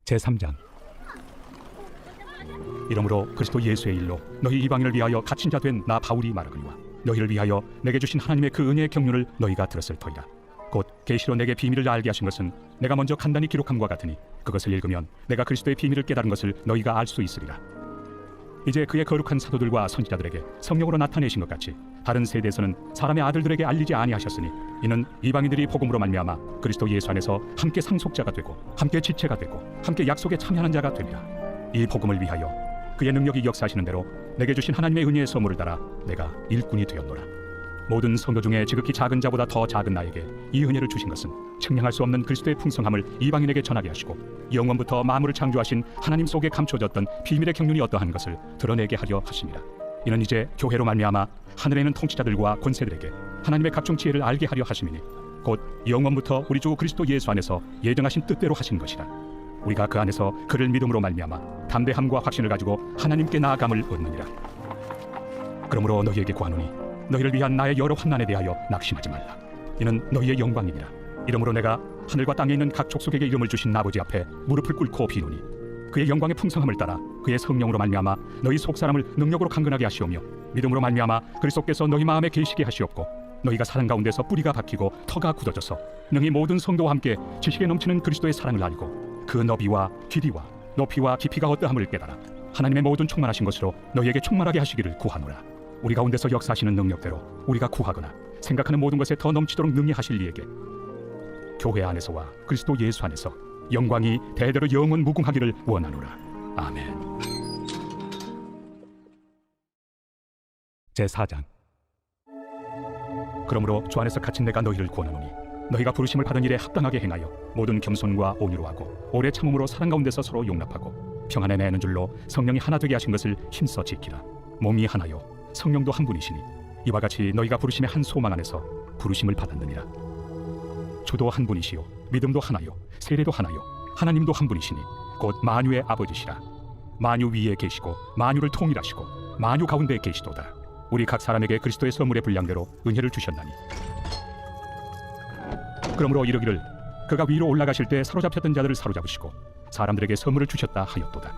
제3장. 이러므로 그리스도 예수의 일로 너희 이방인을 위하여 갇힌 자 된 나 바울이 말하거니와 너희를 위하여 내게 주신 하나님의 그 은혜의 경륜을 너희가 들었을 터이라. 곧 계시로 내게 비밀을 알게 하신 것은 내가 먼저 간단히 기록함과 같으니 그것을 읽으면 내가 그리스도의 비밀을 깨달은 것을 너희가 알 수 있으리라. 이제 그의 거룩한 사도들과 선지자들에게 성령으로 나타내신 것 같이 다른 세대에서는 사람의 아들들에게 알리지 아니하셨으니 이는 이방인들이 복음으로 말미암아 그리스도 예수 안에서 함께 상속자가 되고 함께 지체가 되고 함께 약속에 참여하는 자가 됩니다. 이 복음을 위하여 그의 능력이 역사하시는 대로 내게 주신 하나님의 은혜의 선물을 따라 내가 일꾼이 되었노라. 모든 성도 중에 지극히 작은 자보다 더 작은 나에게 이 은혜를 주신 것은 측량할 수 없는 그리스도의 풍성함을 이방인에게 전하게 하시고 영원부터 만물을 창조하신 하나님 속에 감춰졌던 비밀의 경륜이 어떠한 것을 드러내게 하려 하심이라. 이는 이제 교회로 말미암아 하늘에 있는 통치자들과 권세들에게 하나님의 각종 지혜를 알게 하려 하심이니 곧 영원부터 우리 주 그리스도 예수 안에서 예정하신 뜻대로 하신 것이라. 우리가 그 안에서 그를 믿음으로 말미암아 담대함과 확신을 가지고 하나님께 나아감을 얻느니라. 그러므로 너희에게 구하노니 너희를 위한 나의 여러 환난에 대하여 낙심하지 말라. 이는 너희의 영광이니라. 이러므로 내가 하늘과 땅에 있는 각 족속에게 이름을 주신 아버지 앞에 무릎을 꿇고 비노니 그의 영광의 풍성함을 따라 그의 성령으로 말미암아 너희 속사람을 능력으로 강건하게 하시오며 믿음으로 말미암아 그리스도께서 너희 마음에 계시게 하시옵고 너희가 사랑 가운데서 뿌리가 박히고 터가 굳어져서 능히 모든 성도와 함께 지식에 넘치는 그리스도의 사랑을 알고 그 너비와 길이와 높이와 깊이가 어떠함을 깨달아 하나님의 모든 충만하신 것으로 너희에게 충만하게 하시기를 구하노라. 우리 가운데서 역사하시는 능력대로 우리가 구하거나 생각하는 모든 것에 더 넘치도록 능히 하실 이에게 교회 안에서와 그리스도 예수 안에서 영광이 대대로 영원 무궁하기를 원하노라. 아멘. 제4장. 그러므로 주 안에서 갇힌 내가 너희를 구원하노니 너희가 부르심을 받은 일에 합당하게 행하여 모든 겸손과 온유로 하고 오래 참음으로 사랑 가운데서 서로 용납하고 평안에 내는 줄로 성령이 하나 되게 하신 것을 힘써 지키라. 몸이 하나요 성령도 한 분이시니 이와 같이 너희가 부르심의 한 소망 안에서 부르심을 받았느니라. 주도 한 분이시요 믿음도 하나요 세례도 하나요 하나님도 한 분이시니 곧 만유의 아버지시라. 만유 위에 계시고 만유를 통일하시고 만유 가운데 계시도다. 우리 각 사람에게 그리스도의 선물의 분량대로 은혜를 주셨나니 그러므로 이르기를 그가 위로 올라가실 때 사로잡혔던 자들을 사로잡으시고 사람들에게 선물을 주셨다 하였도다.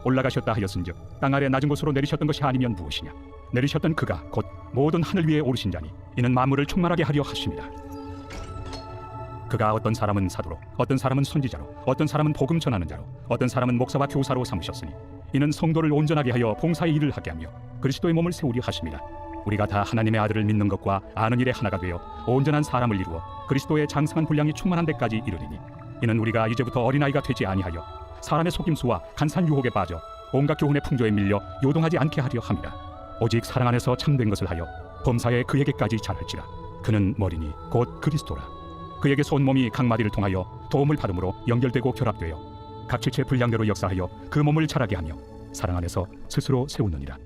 올라가셨다 하였은즉 땅 아래 낮은 곳으로 내리셨던 것이 아니면 무엇이냐. 내리셨던 그가 곧 모든 하늘 위에 오르신 자니 이는 만물을 충만하게 하려 하심이라. 그가 어떤 사람은 사도로 어떤 사람은 선지자로 어떤 사람은 복음 전하는 자로 어떤 사람은 목사와 교사로 삼으셨으니 이는 성도를 온전하게 하여 봉사의 일을 하게 하며 그리스도의 몸을 세우려 하심이라. 우리가 다 하나님의 아들을 믿는 것과 아는 일에 하나가 되어 온전한 사람을 이루어 그리스도의 장성한 분량이 충만한 데까지 이르리니 이는 우리가 이제부터 어린아이가 되지 아니하여 사람의 속임수와 간사한 유혹에 빠져 온갖 교훈의 풍조에 밀려 요동하지 않게 하려 함이라. 오직 사랑 안에서 참된 것을 하여 범사에 그에게까지 잘할지라. 그는 머리니 곧 그리스도라. 그에게서 온 몸이 각 마디를 통하여 도움을 받음으로 연결되고 결합되어 각 지체 분량대로 역사하여 그 몸을 자라게 하며 사랑 안에서 스스로 세우느니라.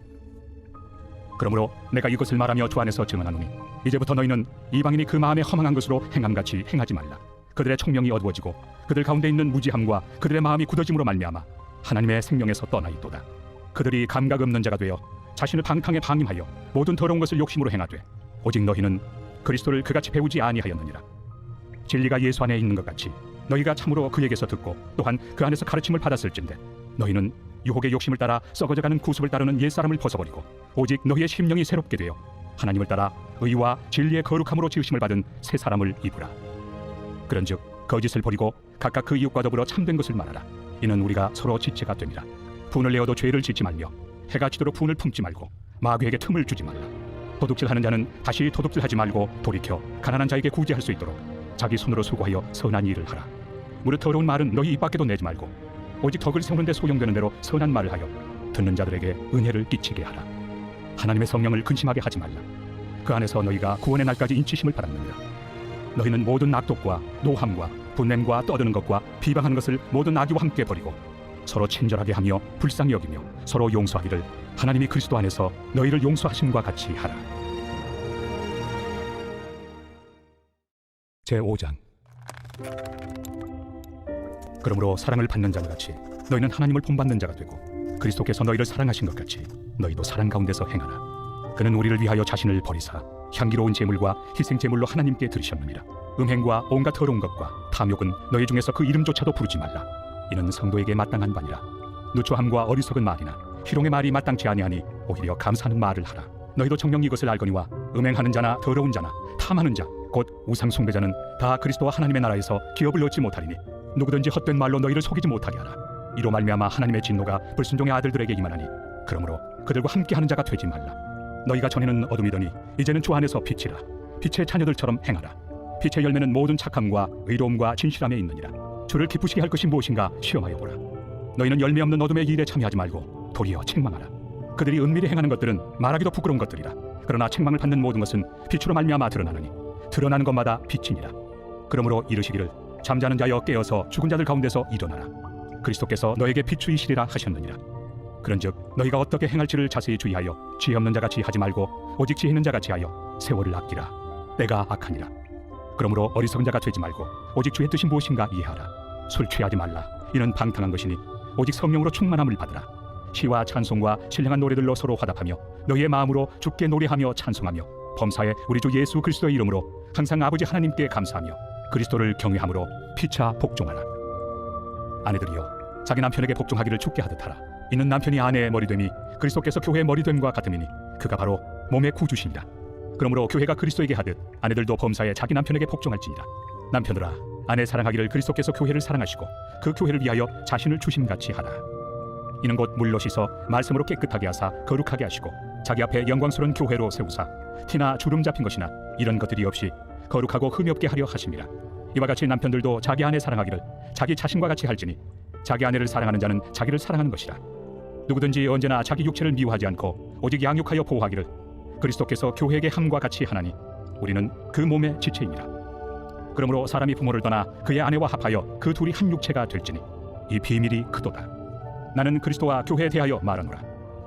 그러므로 내가 이것을 말하며 주 안에서 증언하노니 이제부터 너희는 이방인이 그 마음에 허망한 것으로 행함같이 행하지 말라. 그들의 총명이 어두워지고 그들 가운데 있는 무지함과 그들의 마음이 굳어짐으로 말미암아 하나님의 생명에서 떠나 있도다. 그들이 감각 없는 자가 되어 자신을 방탕에 방임하여 모든 더러운 것을 욕심으로 행하되 오직 너희는 그리스도를 그같이 배우지 아니하였느니라. 진리가 예수 안에 있는 것 같이 너희가 참으로 그에게서 듣고 또한 그 안에서 가르침을 받았을진데 너희는 유혹의 욕심을 따라 썩어져가는 구습을 따르는 옛사람을 벗어버리고 오직 너희의 심령이 새롭게 되어 하나님을 따라 의와 진리의 거룩함으로 지으심을 받은 새 사람을 입으라. 그런즉 거짓을 버리고 각각 그 이웃과 더불어 참된 것을 말하라. 이는 우리가 서로 지체가 됨이라. 분을 내어도 죄를 짓지 말며 해가 지도록 분을 품지 말고 마귀에게 틈을 주지 말라. 도둑질하는 자는 다시 도둑질하지 말고 돌이켜 가난한 자에게 구제할 수 있도록 자기 손으로 수고하여 선한 일을 하라. 무릇 더러운 말은 너희 입 밖에도 내지 말고 오직 덕을 세우는 데 소용되는 대로 선한 말을 하여 듣는 자들에게 은혜를 끼치게 하라. 하나님의 성령을 근심하게 하지 말라. 그 안에서 너희가 구원의 날까지 인치심을 받았느니라. 너희는 모든 악독과 노함과 분냄과 떠드는 것과 비방하는 것을 모든 악의와 함께 버리고 서로 친절하게 하며 불쌍히 여기며 서로 용서하기를 하나님이 그리스도 안에서 너희를 용서하심과 같이 하라. 제5장. 그러므로 사랑을 받는 자와 같이 너희는 하나님을 본받는 자가 되고 그리스도께서 너희를 사랑하신 것 같이 너희도 사랑 가운데서 행하라. 그는 우리를 위하여 자신을 버리사 향기로운 제물과 희생 제물로 하나님께 드리셨느니라. 음행과 온갖 더러운 것과 탐욕은 너희 중에서 그 이름조차도 부르지 말라. 이는 성도에게 마땅한 바니라. 누추함과 어리석은 말이나 희롱의 말이 마땅치 아니하니 오히려 감사하는 말을 하라. 너희도 정녕 이것을 알거니와 음행하는 자나 더러운 자나 탐하는 자 곧 우상 숭배자는 다 그리스도와 하나님의 나라에서 기업을 얻지 못하리니 누구든지 헛된 말로 너희를 속이지 못하게 하라. 이로 말미암아 하나님의 진노가 불순종의 아들들에게 임하나니 그러므로 그들과 함께하는 자가 되지 말라. 너희가 전에는 어둠이더니 이제는 주 안에서 빛이라. 빛의 자녀들처럼 행하라. 빛의 열매는 모든 착함과 의로움과 진실함에 있느니라. 주를 기쁘시게 할 것이 무엇인가 시험하여 보라. 너희는 열매 없는 어둠의 일에 참여하지 말고 도리어 책망하라. 그들이 은밀히 행하는 것들은 말하기도 부끄러운 것들이라. 그러나 책망을 받는 모든 것은 빛으로 말미암아 드러나느니 드러나는 것마다 빛이니라. 그러므로 이르시기를 잠자는 자여 깨어서 죽은 자들 가운데서 일어나라. 그리스도께서 너에게 비추이시리라 하셨느니라. 그런즉 너희가 어떻게 행할지를 자세히 주의하여 지혜 없는 자같이 하지 말고 오직 지혜 있는 자같이 하여 세월을 아끼라. 때가 악하니라. 그러므로 어리석은 자가 되지 말고 오직 주의 뜻이 무엇인가 이해하라. 술 취하지 말라. 이는 방탕한 것이니 오직 성령으로 충만함을 받으라. 시와 찬송과 신령한 노래들로 서로 화답하며 너희의 마음으로 주께 노래하며 찬송하며 범사에 우리 주 예수 그리스도의 이름으로 항상 아버지 하나님께 감사하며 그리스도를 경외함으로 피차 복종하라. 아내들이여 자기 남편에게 복종하기를 주께 하듯 하라. 이는 남편이 아내의 머리됨이 그리스도께서 교회의 머리됨과 같음이니 그가 바로 몸의 구주시니라. 그러므로 교회가 그리스도에게 하듯 아내들도 범사에 자기 남편에게 복종할지니라. 남편들아 아내 사랑하기를 그리스도께서 교회를 사랑하시고 그 교회를 위하여 자신을 주심같이 하라. 이는 곧 물로 씻어 말씀으로 깨끗하게 하사 거룩하게 하시고 자기 앞에 영광스러운 교회로 세우사 티나 주름 잡힌 것이나 이런 것들이 없이 거룩하고 흠이 없게 하려 하심이라. 이와 같이 남편들도 자기 아내 사랑하기를 자기 자신과 같이 할지니 자기 아내를 사랑하는 자는 자기를 사랑하는 것이라. 누구든지 언제나 자기 육체를 미워하지 않고 오직 양육하여 보호하기를 그리스도께서 교회에게 함과 같이 하나니 우리는 그 몸의 지체입니다. 그러므로 사람이 부모를 떠나 그의 아내와 합하여 그 둘이 한 육체가 될지니 이 비밀이 크도다. 나는 그리스도와 교회에 대하여 말하노라.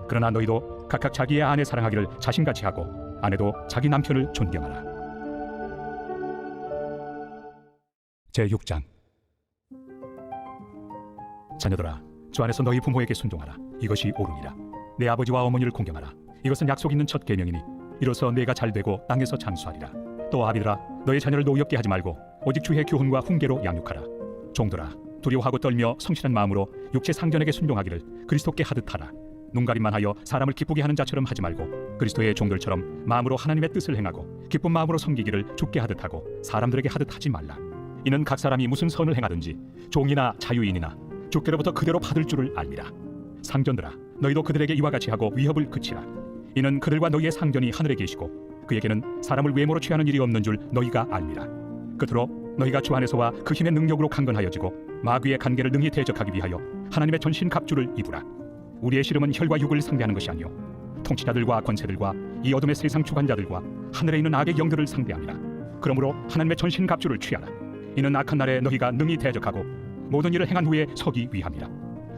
그러나 너희도 각각 자기의 아내 사랑하기를 자신같이 하고 아내도 자기 남편을 존경하라. 제6장. 자녀들아 주 안에서 너희 부모에게 순종하라. 이것이 옳으니라. 내 아버지와 어머니를 공경하라. 이것은 약속 있는 첫 계명이니 이로써 내가 잘되고 땅에서 장수하리라. 또 아비들아 너희 자녀를 노엽게 하지 말고 오직 주의 교훈과 훈계로 양육하라. 종들아 두려워하고 떨며 성실한 마음으로 육체 상전에게 순종하기를 그리스도께 하듯 하라. 눈가림만 하여 사람을 기쁘게 하는 자처럼 하지 말고 그리스도의 종들처럼 마음으로 하나님의 뜻을 행하고 기쁜 마음으로 섬기기를 주께 하듯 하고 사람들에게 하듯 하지 말라. 이는 각 사람이 무슨 선을 행하든지 종이나 자유인이나 주께로부터 그대로 받을 줄을 알미라. 상전들아 너희도 그들에게 이와 같이 하고 위협을 그치라. 이는 그들과 너희의 상전이 하늘에 계시고 그에게는 사람을 외모로 취하는 일이 없는 줄 너희가 알미라. 끝으로 너희가 주 안에서와 그 힘의 능력으로 강건하여지고 마귀의 간계를 능히 대적하기 위하여 하나님의 전신 갑주를 입으라. 우리의 씨름은 혈과 육을 상대하는 것이 아니요 통치자들과 권세들과 이 어둠의 세상 주관자들과 하늘에 있는 악의 영들을 상대함이라. 그러므로 하나님의 전신 갑주를 취하라. 이는 악한 날에 너희가 능히 대적하고 모든 일을 행한 후에 서기 위함이라.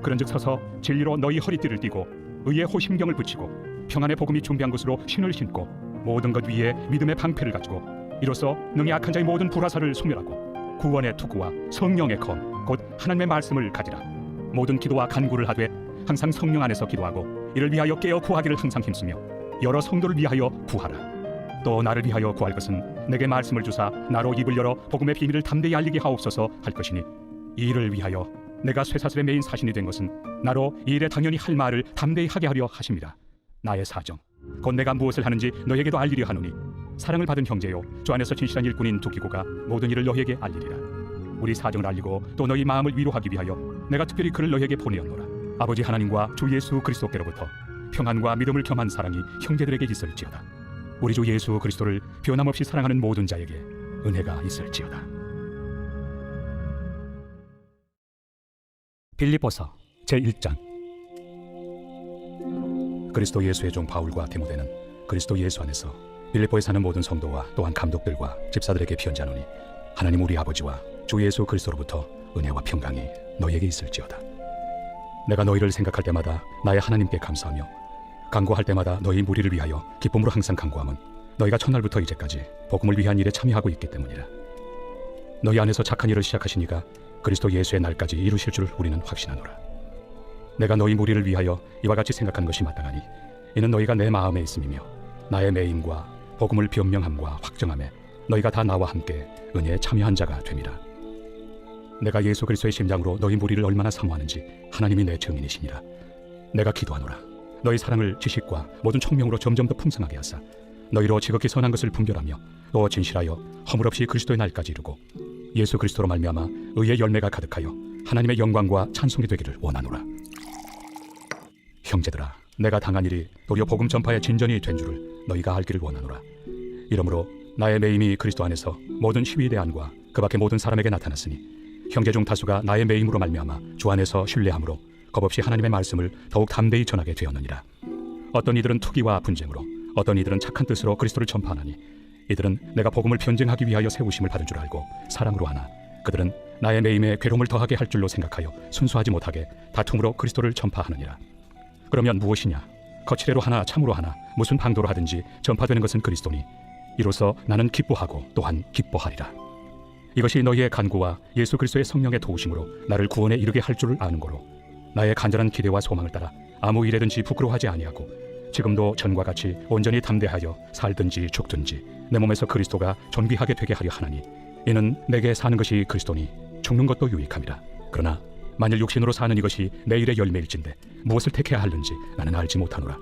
그런즉 서서 진리로 너희 허리띠를 띠고 의의 호심경을 붙이고 평안의 복음이 준비한 것으로 신을 신고 모든 것 위에 믿음의 방패를 가지고 이로써 능히 악한 자의 모든 불화살을 소멸하고 구원의 투구와 성령의 검 곧 하나님의 말씀을 가지라. 모든 기도와 간구를 하되 항상 성령 안에서 기도하고 이를 위하여 깨어 구하기를 항상 힘쓰며 여러 성도를 위하여 구하라. 또 나를 위하여 구할 것은 내게 말씀을 주사 나로 입을 열어 복음의 비밀을 담대히 알리게 하옵소서 할 것이니 이 일을 위하여 내가 쇠사슬에 매인 사신이 된 것은 나로 이 일에 당연히 할 말을 담대히 하게 하려 하심이라. 나의 사정 곧 내가 무엇을 하는지 너에게도 알리려 하노니 사랑을 받은 형제요 주 안에서 진실한 일꾼인 두기고가 모든 일을 너에게 알리리라. 우리 사정을 알리고 또 너희 마음을 위로하기 위하여 내가 특별히 그를 너에게 보내었노라. 아버지 하나님과 주 예수 그리스도께로부터 평안과 믿음을 겸한 사랑이 형제들에게 있을지어다. 우리 주 예수 그리스도를 변함없이 사랑하는 모든 자에게 은혜가 있을지어다. 빌립보서 제1장. 그리스도 예수의 종 바울과 디모데는 그리스도 예수 안에서 빌립보에 사는 모든 성도와 또한 감독들과 집사들에게 편지하노니 하나님 우리 아버지와 주 예수 그리스도로부터 은혜와 평강이 너희에게 있을지어다. 내가 너희를 생각할 때마다 나의 하나님께 감사하며 간구할 때마다 너희 무리를 위하여 기쁨으로 항상 간구함은 너희가 첫날부터 이제까지 복음을 위한 일에 참여하고 있기 때문이라. 너희 안에서 착한 일을 시작하시니가 그리스도 예수의 날까지 이루실 줄 우리는 확신하노라. 내가 너희 무리를 위하여 이와 같이 생각한 것이 마땅하니 이는 너희가 내 마음에 있음이며 나의 매임과 복음을 변명함과 확정함에 너희가 다 나와 함께 은혜에 참여한 자가 됨이라. 내가 예수 그리스도의 심장으로 너희 무리를 얼마나 사모하는지 하나님이 내 증인이시니라. 내가 기도하노라. 너희 사랑을 지식과 모든 총명으로 점점 더 풍성하게 하사 너희로 지극히 선한 것을 분별하며 또 진실하여 허물없이 그리스도의 날까지 이루고 예수 그리스도로 말미암아 의의 열매가 가득하여 하나님의 영광과 찬송이 되기를 원하노라. 형제들아, 내가 당한 일이 도리어 복음 전파의 진전이 된 줄을 너희가 알기를 원하노라. 이러므로 나의 매임이 그리스도 안에서 모든 시위대안과 그 밖의 모든 사람에게 나타났으니 형제 중 다수가 나의 매임으로 말미암아 주 안에서 신뢰함으로 겁없이 하나님의 말씀을 더욱 담대히 전하게 되었느니라. 어떤 이들은 투기와 분쟁으로, 어떤 이들은 착한 뜻으로 그리스도를 전파하나니 이들은 내가 복음을 변증하기 위하여 세우심을 받은 줄 알고 사랑으로 하나 그들은 나의 매임에 괴로움을 더하게 할 줄로 생각하여 순수하지 못하게 다툼으로 그리스도를 전파하느니라. 그러면 무엇이냐? 거칠애로 하나 참으로 하나 무슨 방도로 하든지 전파되는 것은 그리스도니 이로써 나는 기뻐하고 또한 기뻐하리라. 이것이 너희의 간구와 예수 그리스도의 성령의 도우심으로 나를 구원에 이르게 할 줄을 아는 거로 나의 간절한 기대와 소망을 따라 아무 일에든지 부끄러워하지 아니하고 지금도 전과 같이 온전히 담대하여 살든지 죽든지 내 몸에서 그리스도가 존귀하게 되게 하려 하나니 이는 내게 사는 것이 그리스도니 죽는 것도 유익함이라. 그러나 만일 육신으로 사는 이것이 내 일의 열매일진데 무엇을 택해야 하는지 나는 알지 못하노라.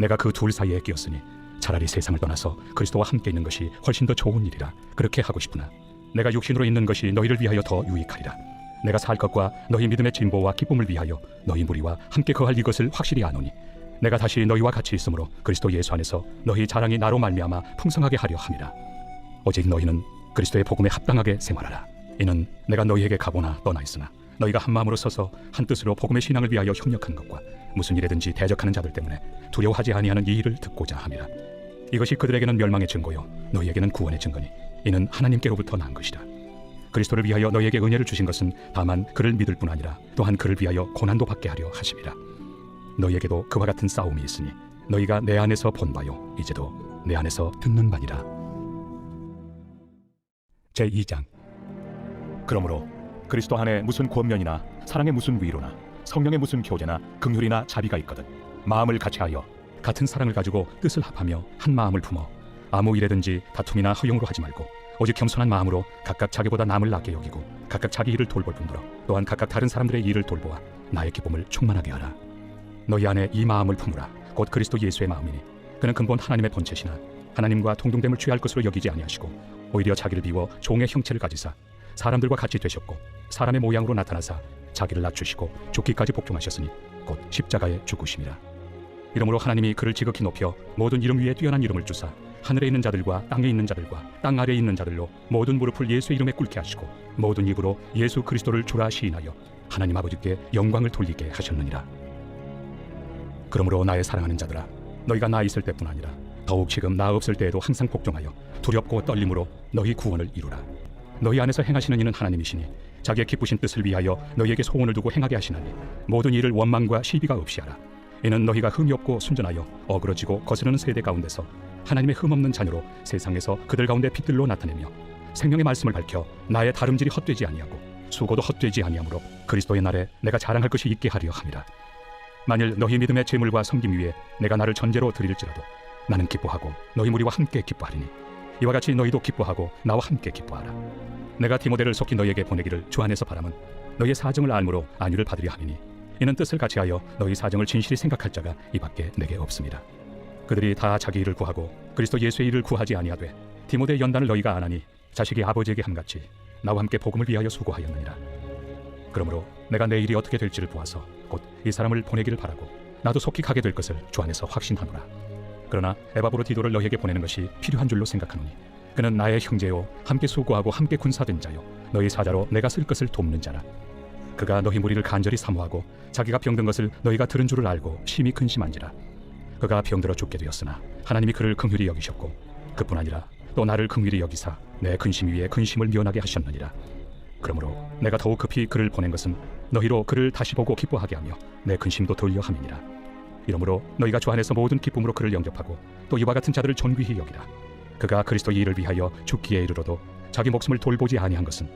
내가 그 둘 사이에 끼었으니 차라리 세상을 떠나서 그리스도와 함께 있는 것이 훨씬 더 좋은 일이라 그렇게 하고 싶으나 내가 육신으로 있는 것이 너희를 위하여 더 유익하리라. 내가 살 것과 너희 믿음의 진보와 기쁨을 위하여 너희 무리와 함께 거할 이것을 확실히 아노니 내가 다시 너희와 같이 있으므로 그리스도 예수 안에서 너희 자랑이 나로 말미암아 풍성하게 하려 함이라. 오직 너희는 그리스도의 복음에 합당하게 생활하라. 이는 내가 너희에게 가보나 떠나 있으나 너희가 한 마음으로 서서 한 뜻으로 복음의 신앙을 위하여 협력하는 것과 무슨 일에든지 대적하는 자들 때문에 두려워하지 아니하는 이 일을 듣고자 함이라. 이것이 그들에게는 멸망의 증거요 너희에게는 구원의 증거니 이는 하나님께로부터 난 것이라. 그리스도를 위하여 너희에게 은혜를 주신 것은 다만 그를 믿을 뿐 아니라 또한 그를 위하여 고난도 받게 하려 하심이라. 너희에게도 그와 같은 싸움이 있으니 너희가 내 안에서 본 바요 이제도 내 안에서 듣는 바니라. 제2장. 그러므로 그리스도 안에 무슨 권면이나 사랑의 무슨 위로나 성령의 무슨 교제나 긍휼이나 자비가 있거든 마음을 같이하여 같은 사랑을 가지고 뜻을 합하며 한 마음을 품어 아무 일에든지 다툼이나 허용으로 하지 말고 오직 겸손한 마음으로 각각 자기보다 남을 낮게 여기고 각각 자기 일을 돌볼 뿐더러 또한 각각 다른 사람들의 일을 돌보아 나의 기쁨을 충만하게 하라. 너희 안에 이 마음을 품으라. 곧 그리스도 예수의 마음이니 그는 근본 하나님의 본체시나 하나님과 동등됨을 취할 것으로 여기지 아니하시고 오히려 자기를 비워 종의 형체를 가지사 사람들과 같이 되셨고 사람의 모양으로 나타나사 자기를 낮추시고 죽기까지 복종하셨으니 곧 십자가에 죽으심이라. 이러므로 하나님이 그를 지극히 높여 모든 이름 위에 뛰어난 이름을 주사 하늘에 있는 자들과 땅에 있는 자들과 땅 아래에 있는 자들로 모든 무릎을 예수의 이름에 꿇게 하시고 모든 입으로 예수 그리스도를 주라 시인하여 하나님 아버지께 영광을 돌리게 하셨느니라. 그러므로 나의 사랑하는 자들아, 너희가 나 있을 때뿐 아니라 더욱 지금 나 없을 때에도 항상 복종하여 두렵고 떨림으로 너희 구원을 이루라. 너희 안에서 행하시는 이는 하나님이시니 자기의 기쁘신 뜻을 위하여 너희에게 소원을 두고 행하게 하시나니 모든 일을 원망과 시비가 없이 하라. 이는 너희가 흠이 없고 순전하여 어그러지고 거스르는 세대 가운데서 하나님의 흠없는 자녀로 세상에서 그들 가운데 빛들로 나타내며 생명의 말씀을 밝혀 나의 다름질이 헛되지 아니하고 수고도 헛되지 아니하므로 그리스도의 날에 내가 자랑할 것이 있게 하려 함이라. 만일 너희 믿음의 재물과 섬김 위에 내가 나를 전제로 드릴지라도 나는 기뻐하고 너희 무리와 함께 기뻐하리니 이와 같이 너희도 기뻐하고 나와 함께 기뻐하라. 내가 디모데를 속히 너희에게 보내기를 주 안에서 바람은 너희의 사정을 알므로 안위를 받으려 함이니 이는 뜻을 같이하여 너희 사정을 진실히 생각할 자가 이밖에 내게 없습니다. 그들이 다 자기 일을 구하고 그리스도 예수의 일을 구하지 아니하되 디모데의 연단을 너희가 안 하니 자식이 아버지에게 함같이 나와 함께 복음을 위하여 수고하였느니라. 그러므로 내가 내 일이 어떻게 될지를 보아서 곧 이 사람을 보내기를 바라고 나도 속히 가게 될 것을 주 안에서 확신하노라. 그러나 에바브로디도를 너희에게 보내는 것이 필요한 줄로 생각하노니 그는 나의 형제요 함께 수고하고 함께 군사된 자요 너희 사자로 내가 쓸 것을 돕는 자라. 그가 너희 무리를 간절히 사모하고 자기가 병든 것을 너희가 들은 줄을 알고 심히 근심한지라. 그가 병들어 죽게 되었으나 하나님이 그를 긍휼히 여기셨고 그뿐 아니라 또 나를 긍휼히 여기사 내 근심 위에 근심을 면하게 하셨느니라. 그러므로 내가 더욱 급히 그를 보낸 것은 너희로 그를 다시 보고 기뻐하게 하며 내 근심도 돌려 함이니라. 이러므로 너희가 주 안에서 모든 기쁨으로 그를 영접하고 또 이와 같은 자들을 존귀히 여기라. 그가 그리스도의 일을 위하여 죽기에 이르러도 자기 목숨을 돌보지 아니한 것은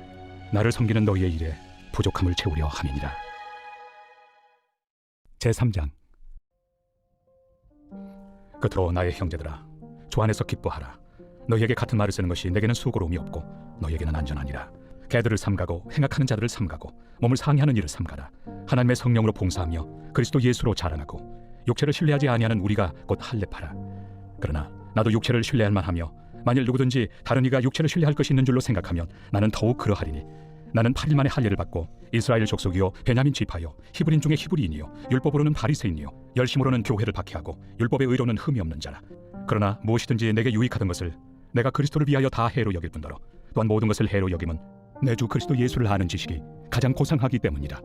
나를 섬기는 너희의 일에 부족함을 채우려 함이니라. 제3장. 끝으로 나의 형제들아, 주 안에서 기뻐하라. 너희에게 같은 말을 쓰는 것이 내게는 수고로움이 없고 너희에게는 안전하니라. 개들을 삼가고 행악하는 자들을 삼가고 몸을 상해하는 일을 삼가라. 하나님의 성령으로 봉사하며 그리스도 예수로 자라나고 육체를 신뢰하지 아니하는 우리가 곧 할례파라. 그러나 나도 육체를 신뢰할 만하며 만일 누구든지 다른 이가 육체를 신뢰할 것이 있는 줄로 생각하면 나는 더욱 그러하리니 나는 8일 만에 할례를 받고 이스라엘 족속이요 베냐민 지파요 히브리인 중에 히브리인이요 율법으로는 바리새인이요 열심으로는 교회를 박해하고 율법의 의로는 흠이 없는 자라. 그러나 무엇이든지 내게 유익하던 것을 내가 그리스도를 위하여 다 해로 여길 뿐더러 또한 모든 것을 해로 여김은 내 주 그리스도 예수를 아는 지식이 가장 고상하기 때문이라.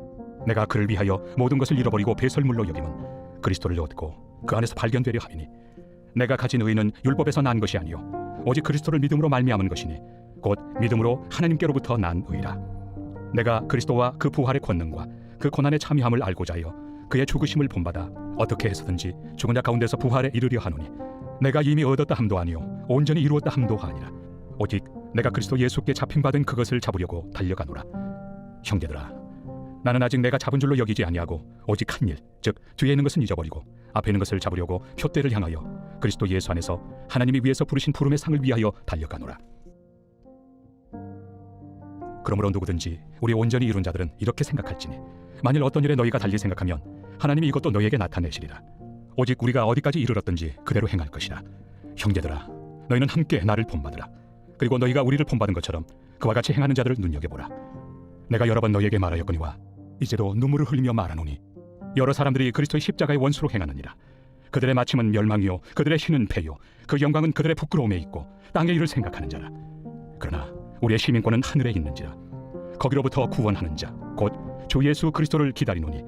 내가 그를 위하여 모든 것을 잃어버리고 배설물로 여김은 그리스도를 얻고 그 안에서 발견되려 함이니 내가 가진 의는 율법에서 난 것이 아니요 오직 그리스도를 믿음으로 말미암은 것이니 곧 믿음으로 하나님께로부터 난 의라. 내가 그리스도와 그 부활의 권능과 그 고난의 참여함을 알고자 하여 그의 죽으심을 본받아 어떻게 해서든지 죽은 자 가운데서 부활에 이르려 하노니 내가 이미 얻었다 함도 아니요 온전히 이루었다 함도 아니라 오직 내가 그리스도 예수께 잡힌받은 그것을 잡으려고 달려가노라. 형제들아, 나는 아직 내가 잡은 줄로 여기지 아니하고 오직 한 일, 즉 뒤에 있는 것은 잊어버리고 앞에 있는 것을 잡으려고 표대를 향하여 그리스도 예수 안에서 하나님이 위에서 부르신 부름의 상을 위하여 달려가노라. 그러므로 누구든지 우리 온전히 이룬 자들은 이렇게 생각할지니 만일 어떤 일에 너희가 달리 생각하면 하나님이 이것도 너희에게 나타내시리라. 오직 우리가 어디까지 이르렀든지 그대로 행할 것이라. 형제들아, 너희는 함께 나를 본받으라. 그리고 너희가 우리를 본받은 것처럼 그와 같이 행하는 자들을 눈여겨보라. 내가 여러 번 너희에게 말하였거니와 이제도 눈물을 흘리며 말하노니 여러 사람들이 그리스도의 십자가의 원수로 행하느니라. 그들의 마침은 멸망이요 그들의 신은 패요 그 영광은 그들의 부끄러움에 있고 땅의 일을 생각하는 자라. 그러나 우리의 시민권은 하늘에 있는지라. 거기로부터 구원하는 자 곧 주 예수 그리스도를 기다리노니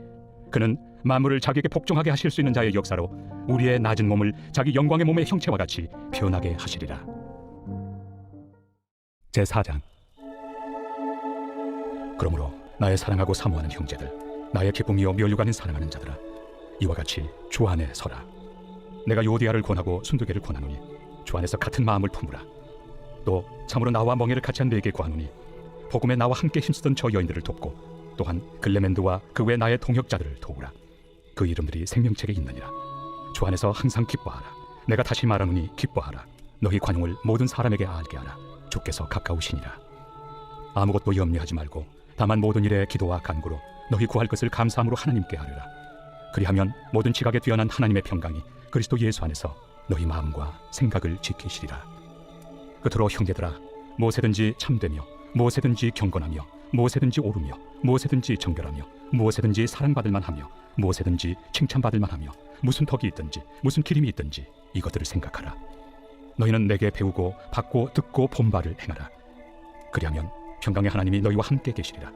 그는 만물을 자기에게 복종하게 하실 수 있는 자의 역사로 우리의 낮은 몸을 자기 영광의 몸의 형체와 같이 변하게 하시리라. 제4장. 그러므로 나의 사랑하고 사모하는 형제들, 나의 기쁨이요 면류관인 사랑하는 자들아, 이와 같이 주 안에 서라. 내가 요디아를 권하고 순두개를 권하노니 주 안에서 같은 마음을 품으라. 또 참으로 나와 멍에를 같이 한 네게 구하노니 복음에 나와 함께 힘쓰던 저 여인들을 돕고 또한 글레멘드와 그 외 나의 동역자들을 도우라. 그 이름들이 생명책에 있느니라. 주 안에서 항상 기뻐하라. 내가 다시 말하노니 기뻐하라. 너희 관용을 모든 사람에게 알게 하라. 주께서 가까우시니라. 아무것도 염려하지 말고 다만 모든 일에 기도와 간구로 너희 구할 것을 감사함으로 하나님께 아뢰라. 그리하면 모든 지각에 뛰어난 하나님의 평강이 그리스도 예수 안에서 너희 마음과 생각을 지키시리라. 그토록 형제들아, 무엇에든지 참되며 무엇에든지 경건하며 무엇에든지 오르며 무엇에든지 정결하며 무엇에든지 사랑받을 만하며 무엇에든지 칭찬받을 만하며 무슨 덕이 있든지 무슨 기림이 있든지 이것들을 생각하라. 너희는 내게 배우고 받고 듣고 본 바를 행하라. 그리하면 평강의 하나님이 너희와 함께 계시리라.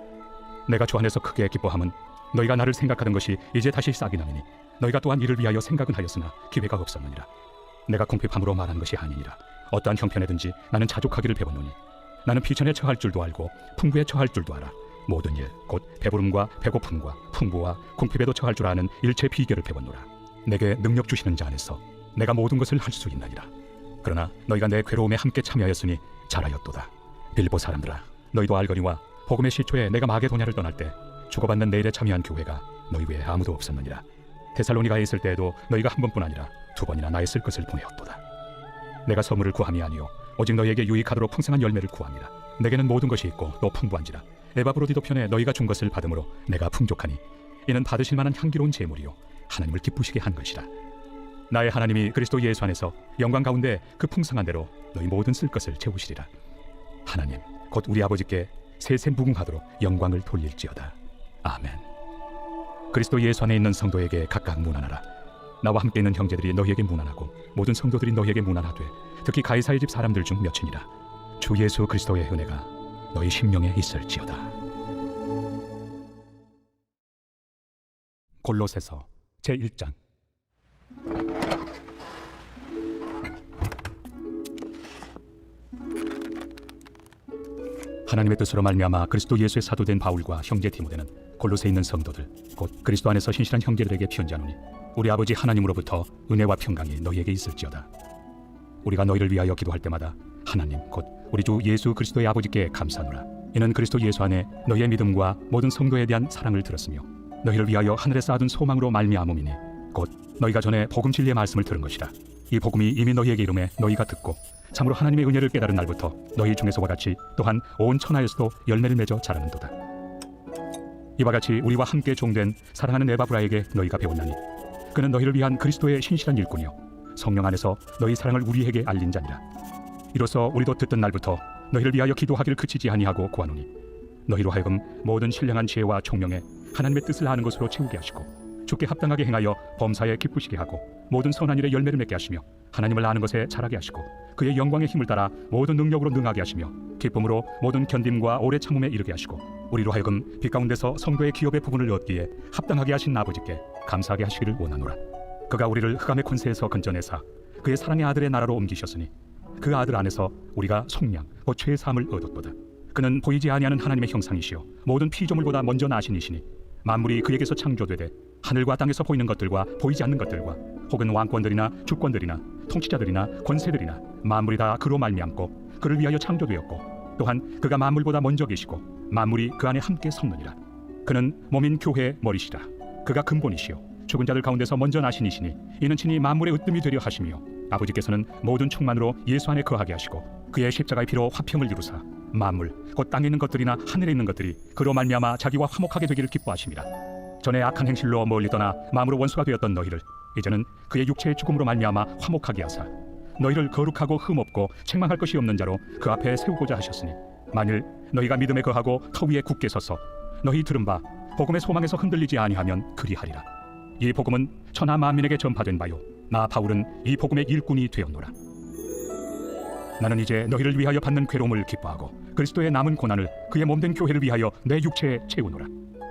내가 주 안에서 크게 기뻐함은 너희가 나를 생각하던 것이 이제 다시 싹이 나느니 너희가 또한 이를 위하여 생각은 하였으나 기회가 없었느니라. 내가 궁핍함으로 말한 것이 아니니라. 어떠한 형편에든지 나는 자족하기를 배웠노니 나는 비천에 처할 줄도 알고 풍부에 처할 줄도 알아. 모든 일 곧 배부름과 배고픔과 풍부와 궁핍에도 처할 줄 아는 일체 비결을 배웠노라. 내게 능력 주시는 자 안에서 내가 모든 것을 할 수 있나이다. 그러나 너희가 내 괴로움에 함께 참여하였으니 잘하였도다. 빌보 사람들아, 너희도 알거니와 복음의 시초에 내가 마게도냐를 떠날 때 주고받는 내 일에 참여한 교회가 너희 외에 아무도 없었느니라. 데살로니가에 있을 때에도 너희가 한 번뿐 아니라 두 번이나 나의 쓸 것을 보내었도다. 내가 선물을 구함이 아니요 오직 너희에게 유익하도록 풍성한 열매를 구함이라. 내게는 모든 것이 있고 또 풍부한지라. 에바브로디도 편에 너희가 준 것을 받음으로 내가 풍족하니 이는 받으실 만한 향기로운 제물이요 하나님을 기쁘시게 한 것이라. 나의 하나님이 그리스도 예수 안에서 영광 가운데 그 풍성한 대로 너희 모든 쓸 것을 채우시리라. 하나님 곧 우리 아버지께 세세 무궁하도록 영광을 돌릴지어다. 아멘. 그리스도 예수 안에 있는 성도에게 각각 문안하라. 나와 함께 있는 형제들이 너희에게 문안하고 모든 성도들이 너희에게 문안하되 특히 가이사의 집 사람들 중 몇이니라. 주 예수 그리스도의 은혜가 너희 심령에 있을지어다. 골로새서 제1장. 하나님의 뜻으로 말미암아 그리스도 예수의 사도된 바울과 형제 디모데는 골로새에 있는 성도들 곧 그리스도 안에서 신실한 형제들에게 편지하노니 우리 아버지 하나님으로부터 은혜와 평강이 너희에게 있을지어다. 우리가 너희를 위하여 기도할 때마다 하나님 곧 우리 주 예수 그리스도의 아버지께 감사하노라. 이는 그리스도 예수 안에 너희의 믿음과 모든 성도에 대한 사랑을 들었으며 너희를 위하여 하늘에 쌓아둔 소망으로 말미암음이니 곧 너희가 전에 복음 진리의 말씀을 들은 것이라. 이 복음이 이미 너희에게 이름에 너희가 듣고 참으로 하나님의 은혜를 깨달은 날부터 너희 중에서와 같이 또한 온 천하에서도 열매를 맺어 자라는도다. 이와 같이 우리와 함께 종된 사랑하는 에바브라에게 너희가 배웠나니 그는 너희를 위한 그리스도의 신실한 일꾼이요 성령 안에서 너희 사랑을 우리에게 알린 자니라. 이로써 우리도 듣던 날부터 너희를 위하여 기도하기를 그치지 아니하고 구하노니 너희로 하여금 모든 신령한 지혜와 총명에 하나님의 뜻을 아는 것으로 채우게 하시고 주께 합당하게 행하여 범사에 기쁘시게 하고 모든 선한 일에 열매를 맺게 하시며 하나님을 아는 것에 자라게 하시고 그의 영광의 힘을 따라 모든 능력으로 능하게 하시며 기쁨으로 모든 견딤과 오래 참음에 이르게 하시고 우리로 하여금 빛 가운데서 성도의 기업의 부분을 얻기에 합당하게 하신 아버지께 감사하게 하시기를 원하노라. 그가 우리를 흑암의 권세에서 건져내사 그의 사랑의 아들의 나라로 옮기셨으니 그 아들 안에서 우리가 속량 곧 죄의 사함을 얻었도다. 그는 보이지 아니하는 하나님의 형상이시요 모든 피조물보다 먼저 나신 이시니 만물이 그에게서 창조되되 하늘과 땅에서 보이는 것들과 보이지 않는 것들과 혹은 왕권들이나 주권들이나 통치자들이나 권세들이나 만물이 다 그로 말미암고 그를 위하여 창조되었고 또한 그가 만물보다 먼저 계시고 만물이 그 안에 함께 섰느니라. 그는 몸인 교회의 머리시라. 그가 근본이시요 죽은 자들 가운데서 먼저 나신 이시니 이는 친히 만물의 으뜸이 되려 하시며 아버지께서는 모든 충만으로 예수 안에 거하게 하시고 그의 십자가의 피로 화평을 이루사 만물 곧 땅에 있는 것들이나 하늘에 있는 것들이 그로 말미암아 자기와 화목하게 되기를 기뻐하심이라. 전에 악한 행실로 멀리 떠나 마음으로 원수가 되었던 너희를 이제는 그의 육체의 죽음으로 말미암아 화목하게 하사 너희를 거룩하고 흠없고 책망할 것이 없는 자로 그 앞에 세우고자 하셨으니 만일 너희가 믿음에 거하고 터 위에 굳게 서서 너희 들은 바 복음의 소망에서 흔들리지 아니하면 그리하리라. 이 복음은 천하 만민에게 전파된 바요 나 바울은 이 복음의 일꾼이 되었노라. 나는 이제 너희를 위하여 받는 괴로움을 기뻐하고 그리스도의 남은 고난을 그의 몸된 교회를 위하여 내 육체에 채우노라.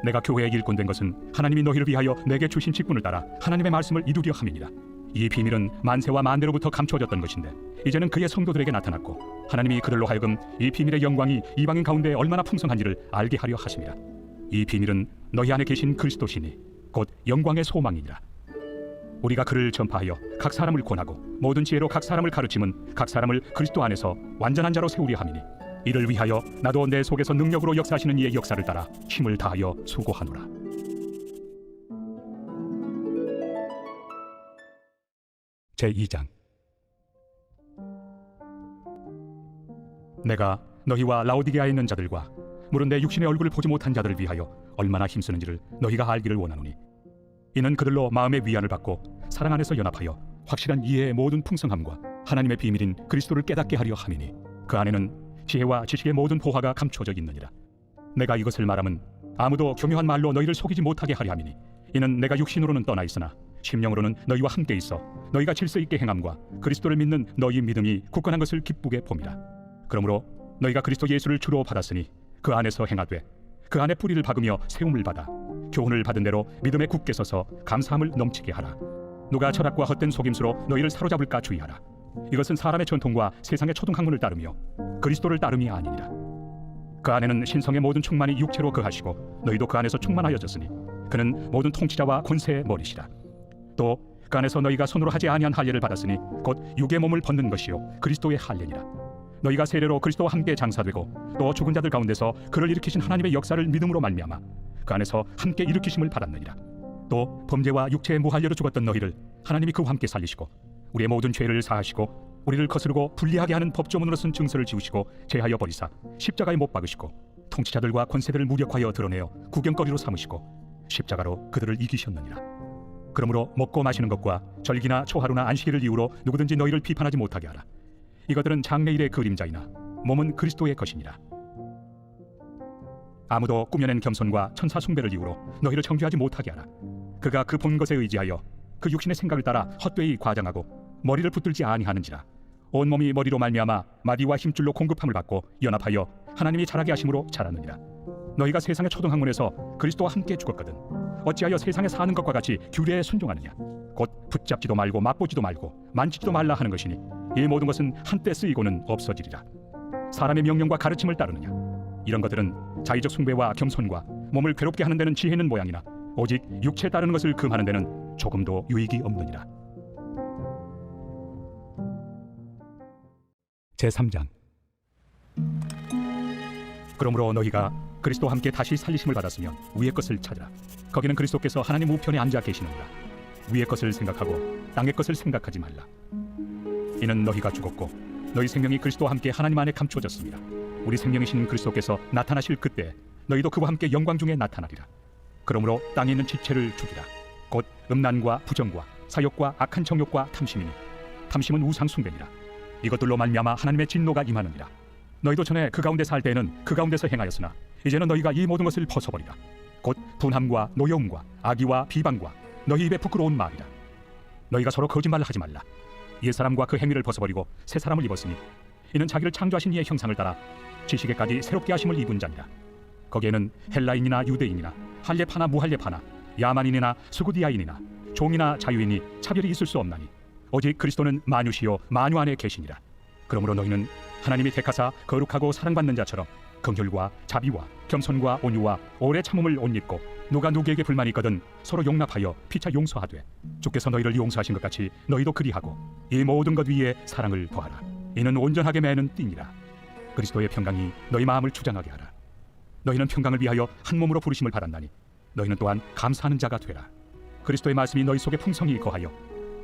내가 교회의 일꾼 된 것은 하나님이 너희를 위하여 내게 주신 직분을 따라 하나님의 말씀을 이루려 함이니라. 이 비밀은 만세와 만대로부터 감추어졌던 것인데 이제는 그의 성도들에게 나타났고 하나님이 그들로 하여금 이 비밀의 영광이 이방인 가운데 얼마나 풍성한지를 알게 하려 하심이라. 이 비밀은 너희 안에 계신 그리스도시니 곧 영광의 소망이니라. 우리가 그를 전파하여 각 사람을 권하고 모든 지혜로 각 사람을 가르침은 각 사람을 그리스도 안에서 완전한 자로 세우려 함이니 이를 위하여 나도 내 속에서 능력으로 역사하시는 이의 역사를 따라 힘을 다하여 수고하노라. 제2장. 내가 너희와 라오디게아에 있는 자들과 물은 내 육신의 얼굴을 보지 못한 자들을 위하여 얼마나 힘쓰는지를 너희가 알기를 원하노니 이는 그들로 마음의 위안을 받고 사랑 안에서 연합하여 확실한 이해의 모든 풍성함과 하나님의 비밀인 그리스도를 깨닫게 하려 함이니 그 안에는 지혜와 지식의 모든 보화가 감춰져 있느니라. 내가 이것을 말함은 아무도 교묘한 말로 너희를 속이지 못하게 하려 함이니 이는 내가 육신으로는 떠나 있으나 심령으로는 너희와 함께 있어 너희가 질서 있게 행함과 그리스도를 믿는 너희 믿음이 굳건한 것을 기쁘게 봄이라. 그러므로 너희가 그리스도 예수를 주로 받았으니 그 안에서 행하되 그 안에 뿌리를 박으며 세움을 받아 교훈을 받은 대로 믿음에 굳게 서서 감사함을 넘치게 하라. 누가 철학과 헛된 속임수로 너희를 사로잡을까 주의하라. 이것은 사람의 전통과 세상의 초등학문을 따르며 그리스도를 따름이 아니니라. 그 안에는 신성의 모든 충만이 육체로 거하시고 너희도 그 안에서 충만하여졌으니 그는 모든 통치자와 권세의 머리시라. 또 그 안에서 너희가 손으로 하지 아니한 할례를 받았으니 곧 육의 몸을 벗는 것이요 그리스도의 할례니라. 너희가 세례로 그리스도와 함께 장사되고 또 죽은 자들 가운데서 그를 일으키신 하나님의 역사를 믿음으로 말미암아 그 안에서 함께 일으키심을 받았느니라. 또 범죄와 육체의 무할례로 죽었던 너희를 하나님이 그와 함께 살리시고 우리의 모든 죄를 사하시고 우리를 거스르고 불리하게 하는 법조문으로 쓴 증서를 지우시고 제하여 버리사 십자가에 못 박으시고 통치자들과 권세들을 무력하여 드러내어 구경거리로 삼으시고 십자가로 그들을 이기셨느니라. 그러므로 먹고 마시는 것과 절기나 초하루나 안식일을 이유로 누구든지 너희를 비판하지 못하게 하라. 이것들은 장래일의 그림자이나 몸은 그리스도의 것이니라. 아무도 꾸며낸 겸손과 천사 숭배를 이유로 너희를 정죄하지 못하게 하라. 그가 그 본 것에 의지하여 그 육신의 생각을 따라 헛되이 과장하고 머리를 붙들지 아니하는지라. 온몸이 머리로 말미암아 마디와 힘줄로 공급함을 받고 연합하여 하나님이 자라게 하심으로 자라느니라. 너희가 세상의 초등학문에서 그리스도와 함께 죽었거든 어찌하여 세상에 사는 것과 같이 규례에 순종하느냐. 곧 붙잡지도 말고 맛보지도 말고 만지지도 말라 하는 것이니 이 모든 것은 한때 쓰이고는 없어지리라. 사람의 명령과 가르침을 따르느냐. 이런 것들은 자의적 숭배와 겸손과 몸을 괴롭게 하는 데는 지혜는 모양이나 오직 육체에 따르는 것을 금하는 데는 조금도 유익이 없느니라. 제3장. 그러므로 너희가 그리스도와 함께 다시 살리심을 받았으면 위의 것을 찾으라. 거기는 그리스도께서 하나님 우편에 앉아 계시느니라. 위의 것을 생각하고 땅의 것을 생각하지 말라. 이는 너희가 죽었고 너희 생명이 그리스도와 함께 하나님 안에 감추어졌습니다. 우리 생명이신 그리스도께서 나타나실 그때 너희도 그와 함께 영광 중에 나타나리라. 그러므로 땅에 있는 지체를 죽이라. 곧 음란과 부정과 사욕과 악한 정욕과 탐심이니 탐심은 우상 숭배니라. 이것들로 말미암아 하나님의 진노가 임하느니라. 너희도 전에 그 가운데 살 때에는 그 가운데서 행하였으나 이제는 너희가 이 모든 것을 벗어버리라. 곧 분함과 노여움과 악의와 비방과 너희 입에 부끄러운 말이라. 너희가 서로 거짓말을 하지 말라. 옛사람과 그 행위를 벗어버리고 새 사람을 입었으니 이는 자기를 창조하신 이의 형상을 따라 지식에까지 새롭게 하심을 입은 자니라. 거기에는 헬라인이나 유대인이나 할례파나 무할례파나 야만인이나 수구디아인이나 종이나 자유인이 차별이 있을 수 없나니 오직 그리스도는 만유시요 만유 안에 계시니라. 그러므로 너희는 하나님이 택하사 거룩하고 사랑받는 자처럼 긍휼과 자비와 겸손과 온유와 오래 참음을 옷 입고 누가 누구에게 불만이 있거든 서로 용납하여 피차 용서하되 주께서 너희를 용서하신 것 같이 너희도 그리하고 이 모든 것 위에 사랑을 더하라. 이는 온전하게 매는 띠니라. 그리스도의 평강이 너희 마음을 주장하게 하라. 너희는 평강을 위하여 한 몸으로 부르심을 받았나니 너희는 또한 감사하는 자가 되라. 그리스도의 말씀이 너희 속에 풍성히 거하여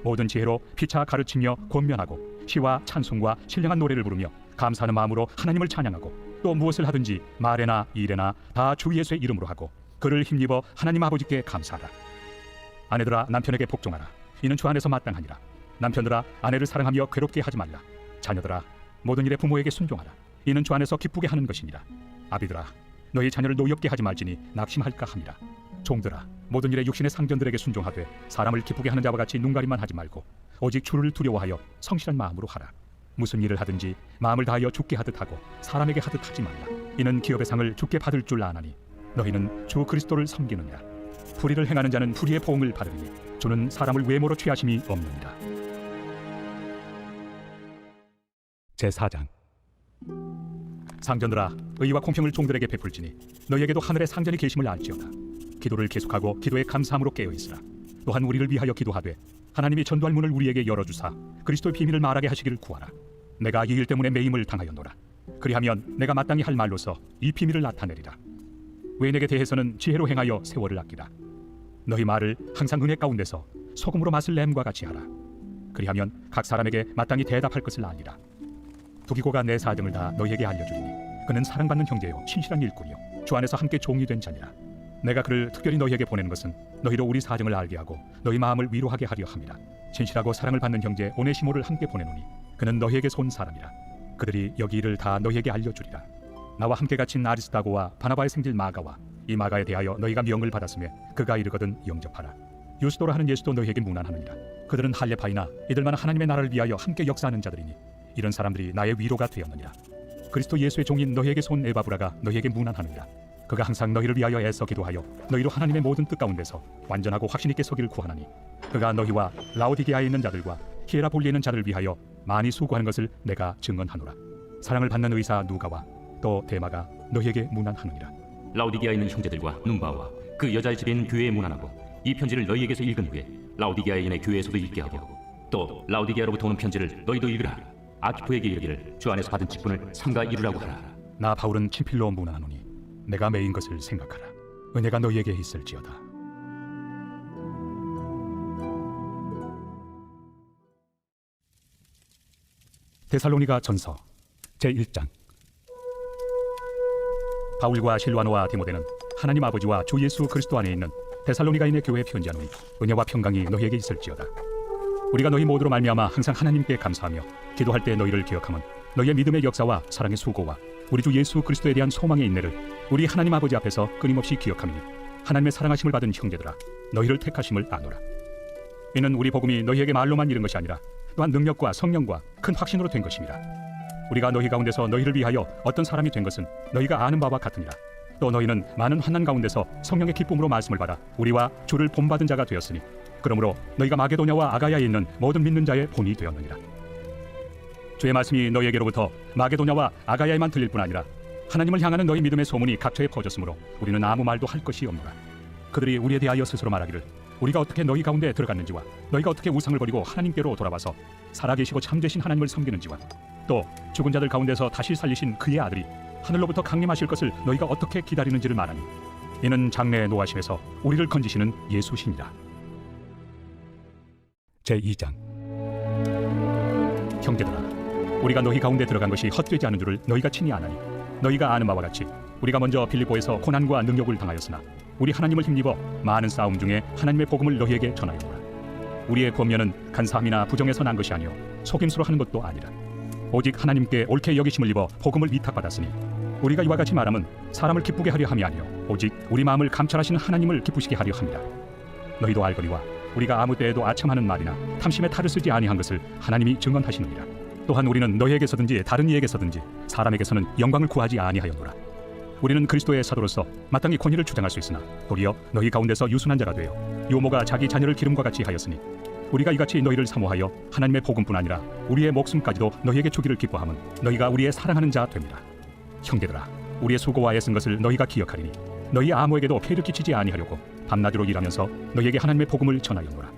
모든 지혜로 피차 가르치며 권면하고 시와 찬송과 신령한 노래를 부르며 감사하는 마음으로 하나님을 찬양하고 또 무엇을 하든지 말에나 일에나 다 주 예수의 이름으로 하고 그를 힘입어 하나님 아버지께 감사하라. 아내들아 남편에게 복종하라. 이는 주 안에서 마땅하니라. 남편들아 아내를 사랑하며 괴롭게 하지 말라. 자녀들아 모든 일에 부모에게 순종하라. 이는 주 안에서 기쁘게 하는 것이니라. 아비들아 너희 자녀를 노엽게 하지 말지니 낙심할까 함이라. 종들아 모든 일에 육신의 상전들에게 순종하되 사람을 기쁘게 하는 자와 같이 눈가림만 하지 말고 오직 주를 두려워하여 성실한 마음으로 하라. 무슨 일을 하든지 마음을 다하여 주께 하듯 하고 사람에게 하듯 하지 말라. 이는 기업의 상을 주께 받을 줄 아나니 너희는 주 그리스도를 섬기느니라. 불의를 행하는 자는 불의의 보응을 받으리니 주는 사람을 외모로 취하심이 없느니라. 제4장. 상전들아 의와 공평을 종들에게 베풀지니 너희에게도 하늘의 상전이 계심을 알지어다. 기도를 계속하고 기도에 감사함으로 깨어있으라. 또한 우리를 위하여 기도하되 하나님이 전도할 문을 우리에게 열어주사 그리스도의 비밀을 말하게 하시기를 구하라. 내가 이 일 때문에 매임을 당하였노라. 그리하면 내가 마땅히 할 말로서 이 비밀을 나타내리라. 외인에게 대해서는 지혜로 행하여 세월을 아끼라. 너희 말을 항상 은혜 가운데서 소금으로 맛을 냄과 같이 하라. 그리하면 각 사람에게 마땅히 대답할 것을 알리라. 두기고가 내 사정을 다 너희에게 알려주리니 그는 사랑받는 형제요 신실한 일꾼이요 주 안에서 함께 종이 된 자니라. 내가 그를 특별히 너희에게 보내는 것은 너희로 우리 사정을 알게 하고 너희 마음을 위로하게 하려 함이라. 신실하고 사랑을 받는 형제 오네시모를 함께 보내노니 그는 너희에게서 온 사람이라. 그들이 여기 일을 다 너희에게 알려주리라. 나와 함께 갇힌 아리스다고와 바나바의 생질 마가와 이 마가에 대하여 너희가 명을 받았으며 그가 이르거든 영접하라. 유스도라 하는 예수도 너희에게 문안하느니라. 그들은 할례파이나 이들만 하나님의 나라를 위하여 함께 역사하는 자들이니 이런 사람들이 나의 위로가 되었느니라. 그리스도 예수의 종인 너희에게서 온 에바브라가 너희에게 문안하느니라. 그가 항상 너희를 위하여 애써 기도하여 너희로 하나님의 모든 뜻 가운데서 완전하고 확신 있게 서기를 구하나니 그가 너희와 라오디게아에 있는 자들과 히에라볼리에 있는 자들을 위하여 많이 수고하는 것을 내가 증언하노라. 사랑을 받는 의사 누가와 또 데마가 너희에게 문안하느니라. 라오디게아에 있는 형제들과 눈바와 그 여자의 집에 있는 교회에 문안하고 이 편지를 너희에게서 읽은 후에 라오디게아에 있는 교회에서도 읽게 하고 또 라오디게아로부터 오는 편지를 너희도 읽으라. 아키포에게 이르기를 주 안에서 받은 직분을 삼가 이루라고 하라. 나 바울은 친필로 문안하노니 내가 매인 것을 생각하라. 은혜가 너희에게 있을지어다. 데살로니가 전서 제1장. 바울과 실와노와 디모데는 하나님 아버지와 주 예수 그리스도 안에 있는 데살로니가인의 교회에 편지하노니 은혜와 평강이 너희에게 있을지어다. 우리가 너희 모두로 말미암아 항상 하나님께 감사하며 기도할 때 너희를 기억하면 너희의 믿음의 역사와 사랑의 수고와 우리 주 예수 그리스도에 대한 소망의 인내를 우리 하나님 아버지 앞에서 끊임없이 기억하미니 하나님의 사랑하심을 받은 형제들아 너희를 택하심을 아노라. 이는 우리 복음이 너희에게 말로만 이른 것이 아니라 또한 능력과 성령과 큰 확신으로 된 것입니다. 우리가 너희 가운데서 너희를 위하여 어떤 사람이 된 것은 너희가 아는 바와 같으니라. 또 너희는 많은 환난 가운데서 성령의 기쁨으로 말씀을 받아 우리와 주를 본받은 자가 되었으니 그러므로 너희가 마게도냐와 아가야에 있는 모든 믿는 자의 본이 되었느니라. 주의 말씀이 너희에게로부터 마게도냐와 아가야에만 들릴 뿐 아니라 하나님을 향하는 너희 믿음의 소문이 각처에 퍼졌으므로 우리는 아무 말도 할 것이 없노라. 그들이 우리에 대하여 스스로 말하기를 우리가 어떻게 너희 가운데 들어갔는지와 너희가 어떻게 우상을 버리고 하나님께로 돌아와서 살아계시고 참되신 하나님을 섬기는지와 또 죽은 자들 가운데서 다시 살리신 그의 아들이 하늘로부터 강림하실 것을 너희가 어떻게 기다리는지를 말하니 이는 장래의 노하심에서 우리를 건지시는 예수시니라. 제2장. 형제들아 우리가 너희 가운데 들어간 것이 헛되지 않은 줄을 너희가 친히 아나니 너희가 아는 바와 같이 우리가 먼저 빌립보에서 고난과 능욕을 당하였으나 우리 하나님을 힘입어 많은 싸움 중에 하나님의 복음을 너희에게 전하였노라. 우리의 권면은 간사함이나 부정에서 난 것이 아니요 속임수로 하는 것도 아니라 오직 하나님께 옳게 여기심을 입어 복음을 위탁받았으니 우리가 이와 같이 말하면 사람을 기쁘게 하려 함이 아니요 오직 우리 마음을 감찰하시는 하나님을 기쁘시게 하려 함이라. 너희도 알거니와 우리가 아무 때에도 아첨하는 말이나 탐심에 탈을 쓰지 아니한 것을 하나님이 증언하시느니라. 또한 우리는 너희에게서든지 다른 이에게서든지 사람에게서는 영광을 구하지 아니하였노라. 우리는 그리스도의 사도로서 마땅히 권위를 주장할 수 있으나 도리어 너희 가운데서 유순한 자가 되어 요모가 자기 자녀를 기름과 같이 하였으니 우리가 이같이 너희를 사모하여 하나님의 복음뿐 아니라 우리의 목숨까지도 너희에게 주기를 기뻐함은 너희가 우리의 사랑하는 자 됩니다. 형제들아, 우리의 수고와 애쓴 것을 너희가 기억하리니 너희 아무에게도 폐를 끼치지 아니하려고 밤낮으로 일하면서 너희에게 하나님의 복음을 전하였노라.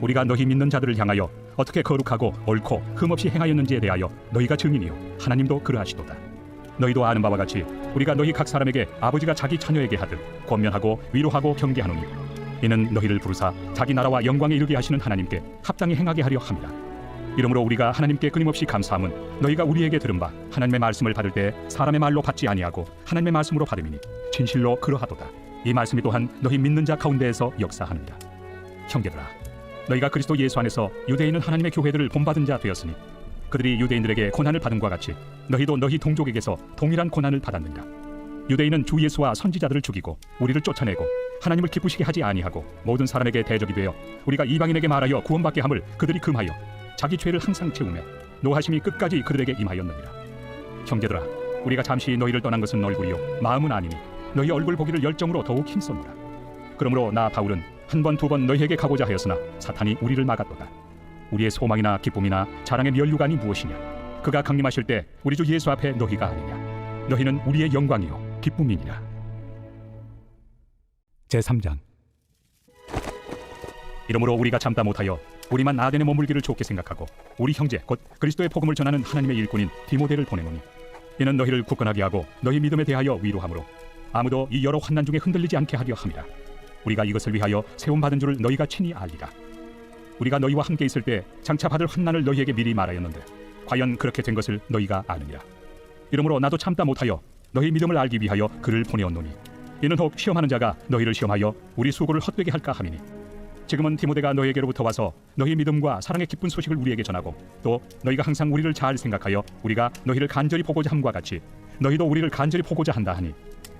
우리가 너희 믿는 자들을 향하여 어떻게 거룩하고 옳고 흠없이 행하였는지에 대하여 너희가 증인이요 하나님도 그러하시도다. 너희도 아는 바와 같이 우리가 너희 각 사람에게 아버지가 자기 자녀에게 하듯 권면하고 위로하고 경계하노니 이는 너희를 부르사 자기 나라와 영광에 이르게 하시는 하나님께 합당히 행하게 하려 함이라. 이러므로 우리가 하나님께 끊임없이 감사함은 너희가 우리에게 들은 바 하나님의 말씀을 받을 때 사람의 말로 받지 아니하고 하나님의 말씀으로 받음이니 진실로 그러하도다. 이 말씀이 또한 너희 믿는 자 가운데에서 역사하느니라. 형제들아, 너희가 그리스도 예수 안에서 유대인은 하나님의 교회들을 본받은 자 되었으니 그들이 유대인들에게 고난을 받음과 같이 너희도 너희 동족에게서 동일한 고난을 받았느니라. 유대인은 주 예수와 선지자들을 죽이고 우리를 쫓아내고 하나님을 기쁘시게 하지 아니하고 모든 사람에게 대적이 되어 우리가 이방인에게 말하여 구원받게 함을 그들이 금하여 자기 죄를 항상 채우며 노하심이 끝까지 그들에게 임하였느니라. 형제들아, 우리가 잠시 너희를 떠난 것은 얼굴이요 마음은 아니니 너희 얼굴 보기를 열정으로 더욱 힘썼노라. 그러므로 나 바울은 한 번 두 번 너희에게 가고자 하였으나 사탄이 우리를 막았도다. 우리의 소망이나 기쁨이나 자랑의 면류관이 무엇이냐? 그가 강림하실 때 우리 주 예수 앞에 너희가 아니냐? 너희는 우리의 영광이요 기쁨이니라. 제3장. 이러므로 우리가 참다 못하여 우리만 아덴에 머물기를 좋게 생각하고 우리 형제 곧 그리스도의 복음을 전하는 하나님의 일꾼인 디모데를 보내노니 이는 너희를 굳건하게 하고 너희 믿음에 대하여 위로하므로 아무도 이 여러 환난 중에 흔들리지 않게 하려 함이라. 우리가 이것을 위하여 세움받은 줄을 너희가 친히 알리라. 우리가 너희와 함께 있을 때 장차 받을 환난을 너희에게 미리 말하였는데 과연 그렇게 된 것을 너희가 아느니라. 이러므로 나도 참다 못하여 너희 믿음을 알기 위하여 그를 보내었노니 이는 혹 시험하는 자가 너희를 시험하여 우리 수고를 헛되게 할까 함이니 지금은 디모데가 너희에게로부터 와서 너희 믿음과 사랑의 기쁜 소식을 우리에게 전하고 또 너희가 항상 우리를 잘 생각하여 우리가 너희를 간절히 보고자 함과 같이 너희도 우리를 간절히 보고자 한다 하니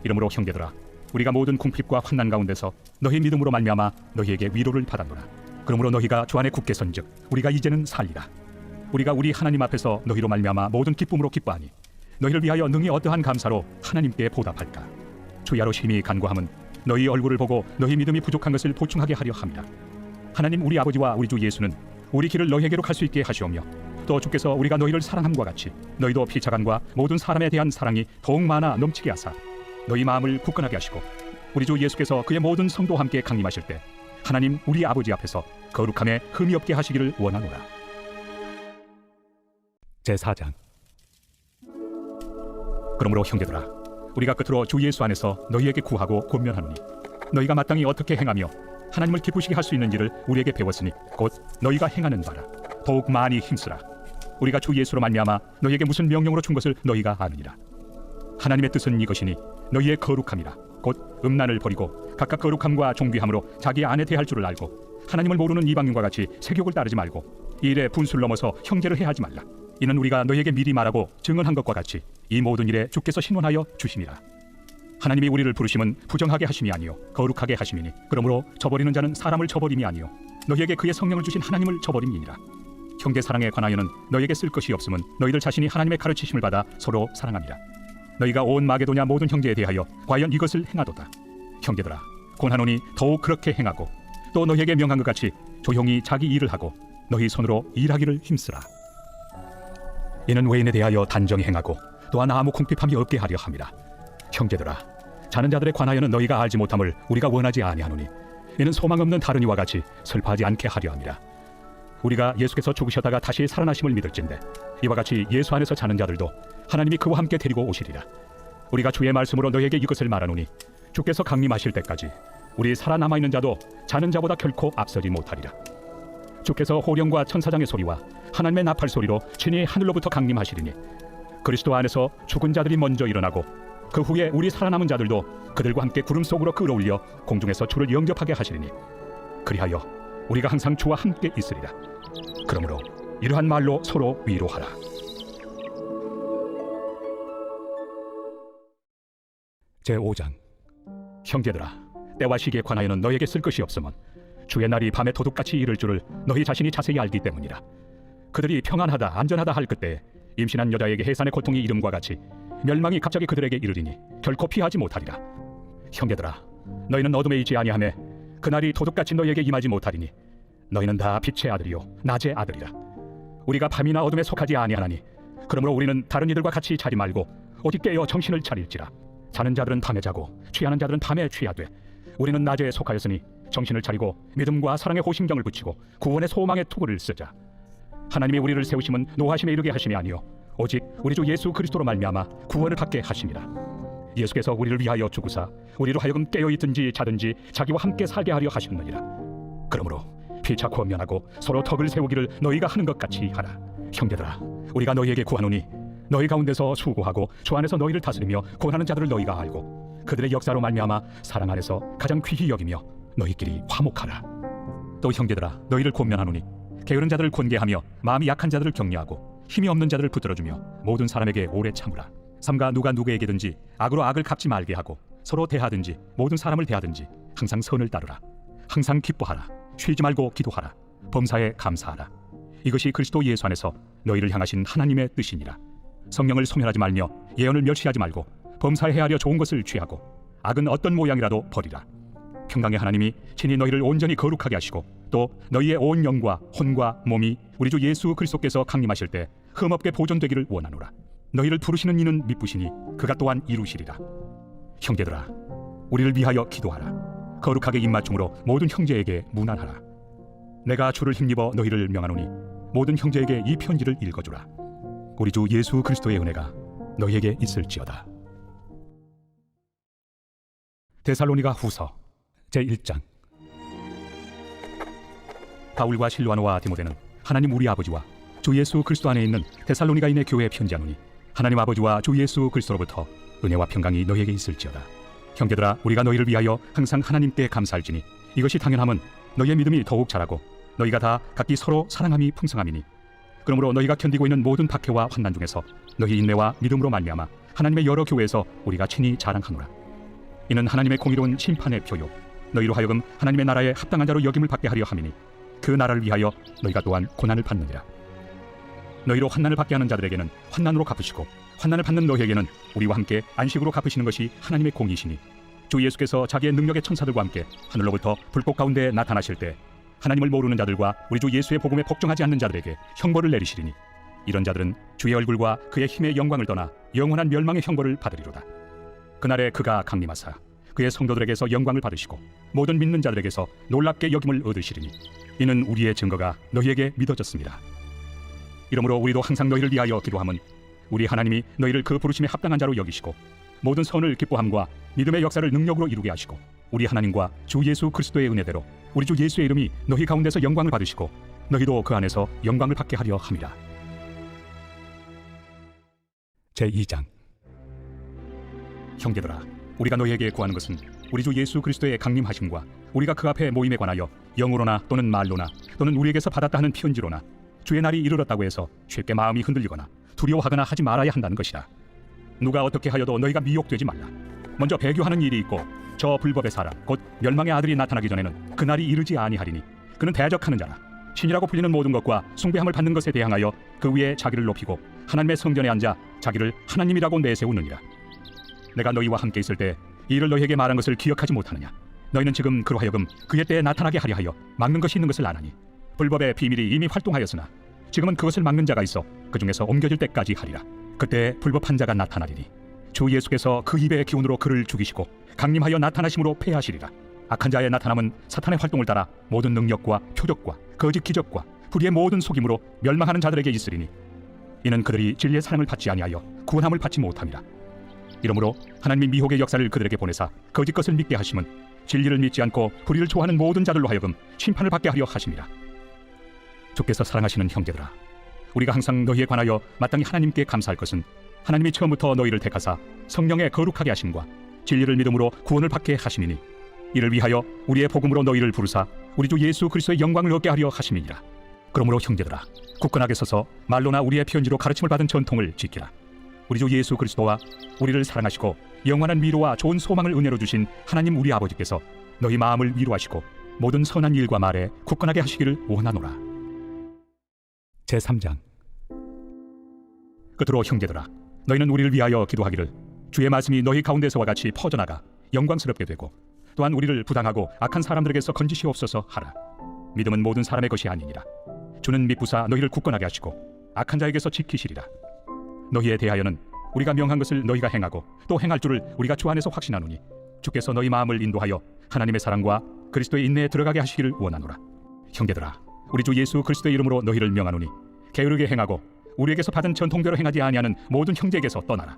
이러므로 형제들아, 우리가 모든 궁핍과 환난 가운데서 너희 믿음으로 말미암아 너희에게 위로를 받았노라. 그러므로 너희가 주 안에 굳게 선즉 우리가 이제는 살리라. 우리가 우리 하나님 앞에서 너희로 말미암아 모든 기쁨으로 기뻐하니 너희를 위하여 능히 어떠한 감사로 하나님께 보답할까? 주야로 심히 간구함은 너희 얼굴을 보고 너희 믿음이 부족한 것을 보충하게 하려 함이라. 하나님 우리 아버지와 우리 주 예수는 우리 길을 너희에게로 갈 수 있게 하시오며 또 주께서 우리가 너희를 사랑함과 같이 너희도 피차간과 모든 사람에 대한 사랑이 더욱 많아 넘치게 하사 너희 마음을 굳건하게 하시고 우리 주 예수께서 그의 모든 성도와 함께 강림하실 때 하나님 우리 아버지 앞에서 거룩함에 흠이 없게 하시기를 원하노라. 제4장. 그러므로 형제들아, 우리가 끝으로 주 예수 안에서 너희에게 구하고 권면하노니 너희가 마땅히 어떻게 행하며 하나님을 기쁘시게 할 수 있는지를 우리에게 배웠으니 곧 너희가 행하는 바라. 더욱 많이 힘쓰라. 우리가 주 예수로 말미암아 너희에게 무슨 명령으로 준 것을 너희가 아느니라. 하나님의 뜻은 이것이니 너희의 거룩함이라. 곧 음란을 버리고 각각 거룩함과 존귀함으로 자기 안에 대할 줄을 알고 하나님을 모르는 이방인과 같이 세욕을 따르지 말고 이 일에 분수를 넘어서 형제를 해하지 말라. 이는 우리가 너희에게 미리 말하고 증언한 것과 같이 이 모든 일에 주께서 신원하여 주심이라. 하나님이 우리를 부르심은 부정하게 하심이 아니요 거룩하게 하심이니 그러므로 저버리는 자는 사람을 저버림이 아니요 너희에게 그의 성령을 주신 하나님을 저버림이니라. 형제 사랑에 관하여는 너희에게 쓸 것이 없음은 너희들 자신이 하나님의 가르치심을 받아 서로 사랑함이라. 너희가 온 마게도냐 모든 형제에 대하여 과연 이것을 행하도다. 형제들아, 권하노니 더욱 그렇게 행하고 또 너희에게 명한 것 같이 조용히 자기 일을 하고 너희 손으로 일하기를 힘쓰라. 이는 외인에 대하여 단정히 행하고 또한 아무 궁핍함이 없게 하려 함이라. 형제들아, 자는 자들에 관하여는 너희가 알지 못함을 우리가 원하지 아니하노니 이는 소망 없는 다른 이와 같이 슬퍼하지 않게 하려 함이라. 우리가 예수께서 죽으셨다가 다시 살아나심을 믿을진대 이와 같이 예수 안에서 자는 자들도 하나님이 그와 함께 데리고 오시리라. 우리가 주의 말씀으로 너희에게 이것을 말하노니 주께서 강림하실 때까지 우리 살아남아 있는 자도 자는 자보다 결코 앞서지 못하리라. 주께서 호령과 천사장의 소리와 하나님의 나팔 소리로 친히 하늘로부터 강림하시리니 그리스도 안에서 죽은 자들이 먼저 일어나고 그 후에 우리 살아남은 자들도 그들과 함께 구름 속으로 끌어올려 공중에서 주를 영접하게 하시리니 그리하여 우리가 항상 주와 함께 있으리라. 그러므로 이러한 말로 서로 위로하라. 제5장. 형제들아, 때와 시기에 관하여는 너에게 쓸 것이 없으면 주의 날이 밤에 도둑같이 이를 줄을 너희 자신이 자세히 알기 때문이라. 그들이 평안하다 안전하다 할 그때에 임신한 여자에게 해산의 고통이 이름과 같이 멸망이 갑자기 그들에게 이르리니 결코 피하지 못하리라. 형제들아, 너희는 어둠에 있지 아니하매 그날이 도둑같이 너희에게 임하지 못하리니 너희는 다 빛의 아들이요 낮의 아들이라. 우리가 밤이나 어둠에 속하지 아니하나니 그러므로 우리는 다른 이들과 같이 자지 말고 오직 깨어 정신을 차릴지라. 자는 자들은 밤에 자고 취하는 자들은 밤에 취하되 우리는 낮에 속하였으니 정신을 차리고 믿음과 사랑의 호심경을 붙이고 구원의 소망의 투구를 쓰자. 하나님이 우리를 세우심은 노하심에 이르게 하심이 아니요 오직 우리 주 예수 그리스도로 말미암아 구원을 받게 하심이라. 예수께서 우리를 위하여 죽으사 우리로 하여금 깨어있든지 자든지 자기와 함께 살게 하려 하셨느니라. 그러므로 피차고 면하고 서로 덕을 세우기를 너희가 하는 것 같이 하라. 형제들아, 우리가 너희에게 구하노니 너희 가운데서 수고하고 주 안에서 너희를 다스리며 권하는 자들을 너희가 알고 그들의 역사로 말미암아 사랑 안에서 가장 귀히 여기며 너희끼리 화목하라. 또 형제들아, 너희를 권면하노니 게으른 자들을 권계하며 마음이 약한 자들을 격려하고 힘이 없는 자들을 붙들어주며 모든 사람에게 오래 참으라. 삼가 누가 누구에게든지 악으로 악을 갚지 말게 하고 서로 대하든지 모든 사람을 대하든지 항상 선을 따르라. 항상 기뻐하라. 쉬지 말고 기도하라. 범사에 감사하라. 이것이 그리스도 예수 안에서 너희를 향하신 하나님의 뜻이니라. 성령을 소멸하지 말며 예언을 멸시하지 말고 범사에 헤아려 좋은 것을 취하고 악은 어떤 모양이라도 버리라. 평강의 하나님이 친히 너희를 온전히 거룩하게 하시고 또 너희의 온 영과 혼과 몸이 우리 주 예수 그리스도께서 강림하실 때 흠없게 보존되기를 원하노라. 너희를 부르시는 이는 미쁘시니 그가 또한 이루시리라. 형제들아, 우리를 위하여 기도하라. 거룩하게 입맞춤으로 모든 형제에게 문안하라. 내가 주를 힘입어 너희를 명하노니 모든 형제에게 이 편지를 읽어주라. 우리 주 예수 그리스도의 은혜가 너희에게 있을지어다. 데살로니가 후서 제1장. 바울과 실와노와 디모데는 하나님 우리 아버지와 주 예수 그리스도 안에 있는 데살로니가인의 교회에 편지하노니 하나님 아버지와 주 예수 그리스도로부터 은혜와 평강이 너희에게 있을지어다. 형제들아, 우리가 너희를 위하여 항상 하나님께 감사할지니 이것이 당연함은 너희의 믿음이 더욱 자라고 너희가 다 각기 서로 사랑함이 풍성함이니 그러므로 너희가 견디고 있는 모든 박해와 환난 중에서 너희 인내와 믿음으로 말미암아 하나님의 여러 교회에서 우리가 친히 자랑하노라. 이는 하나님의 공의로운 심판의 표요 너희로 하여금 하나님의 나라에 합당한 자로 여김을 받게 하려 함이니 그 나라를 위하여 너희가 또한 고난을 받느니라. 너희로 환난을 받게 하는 자들에게는 환난으로 갚으시고 환난을 받는 너희에게는 우리와 함께 안식으로 갚으시는 것이 하나님의 공의시니 주 예수께서 자기의 능력의 천사들과 함께 하늘로부터 불꽃 가운데 나타나실 때 하나님을 모르는 자들과 우리 주 예수의 복음에 복종하지 않는 자들에게 형벌을 내리시리니 이런 자들은 주의 얼굴과 그의 힘의 영광을 떠나 영원한 멸망의 형벌을 받으리로다. 그날에 그가 강림하사 그의 성도들에게서 영광을 받으시고 모든 믿는 자들에게서 놀랍게 여김을 얻으시리니 이는 우리의 증거가 너희에게 믿어졌습니다. 이러므로 우리도 항상 너희를 위하여 기도함은 우리 하나님이 너희를 그 부르심에 합당한 자로 여기시고 모든 선을 기뻐함과 믿음의 역사를 능력으로 이루게 하시고 우리 하나님과 주 예수 그리스도의 은혜대로 우리 주 예수의 이름이 너희 가운데서 영광을 받으시고 너희도 그 안에서 영광을 받게 하려 함이라. 제2장. 형제들아, 우리가 너희에게 구하는 것은 우리 주 예수 그리스도의 강림하심과 우리가 그 앞에 모임에 관하여 영으로나 또는 말로나 또는 우리에게서 받았다 하는 편지로나 주의 날이 이르렀다고 해서 쉽게 마음이 흔들리거나 두려워하거나 하지 말아야 한다는 것이라. 누가 어떻게 하여도 너희가 미혹되지 말라. 먼저 배교하는 일이 있고 저 불법의 사람 곧 멸망의 아들이 나타나기 전에는 그날이 이르지 아니하리니 그는 대적하는 자라. 신이라고 불리는 모든 것과 숭배함을 받는 것에 대항하여 그 위에 자기를 높이고 하나님의 성전에 앉아 자기를 하나님이라고 내세우느니라. 내가 너희와 함께 있을 때 이 일을 너희에게 말한 것을 기억하지 못하느냐. 너희는 지금 그로 하여금 그의 때에 나타나게 하려 하여 막는 것이 있는 것을 아나니 불법의 비밀이 이미 활동하였으나 지금은 그것을 막는 자가 있어 그 중에서 옮겨질 때까지 하리라. 그때 불법한 자가 나타나리니 주 예수께서 그 입의 기운으로 그를 죽이시고 강림하여 나타나심으로 패하시리라. 악한 자의 나타남은 사탄의 활동을 따라 모든 능력과 표적과 거짓 기적과 불의의 모든 속임으로 멸망하는 자들에게 있으리니 이는 그들이 진리의 사랑을 받지 아니하여 구원함을 받지 못함이라. 이러므로 하나님이 미혹의 역사를 그들에게 보내사 거짓 것을 믿게 하심은 진리를 믿지 않고 불의를 좋아하는 모든 자들로 하여금 심판을 받게 하려 하심이라. 주께서 사랑하시는 형제들아, 우리가 항상 너희에 관하여 마땅히 하나님께 감사할 것은 하나님이 처음부터 너희를 택하사 성령의 거룩하게 하심과 진리를 믿음으로 구원을 받게 하심이니, 이를 위하여 우리의 복음으로 너희를 부르사 우리 주 예수 그리스도의 영광을 얻게 하려 하심이니라. 그러므로 형제들아, 굳건하게 서서 말로나 우리의 편지로 가르침을 받은 전통을 지키라. 우리 주 예수 그리스도와 우리를 사랑하시고 영원한 위로와 좋은 소망을 은혜로 주신 하나님 우리 아버지께서 너희 마음을 위로하시고 모든 선한 일과 말에 굳건하게 하시기를 원하노라. 제3장. 끝으로 형제들아, 너희는 우리를 위하여 기도하기를 주의 말씀이 너희 가운데서와 같이 퍼져나가 영광스럽게 되고 또한 우리를 부당하고 악한 사람들에게서 건지시옵소서 하라. 믿음은 모든 사람의 것이 아니니라. 주는 믿부사 너희를 굳건하게 하시고 악한 자에게서 지키시리라. 너희에 대하여는 우리가 명한 것을 너희가 행하고 또 행할 줄을 우리가 주 안에서 확신하노니 주께서 너희 마음을 인도하여 하나님의 사랑과 그리스도의 인내에 들어가게 하시기를 원하노라. 형제들아, 우리 주 예수 그리스도의 이름으로 너희를 명하노니 게으르게 행하고 우리에게서 받은 전통대로 행하지 아니하는 모든 형제에게서 떠나라.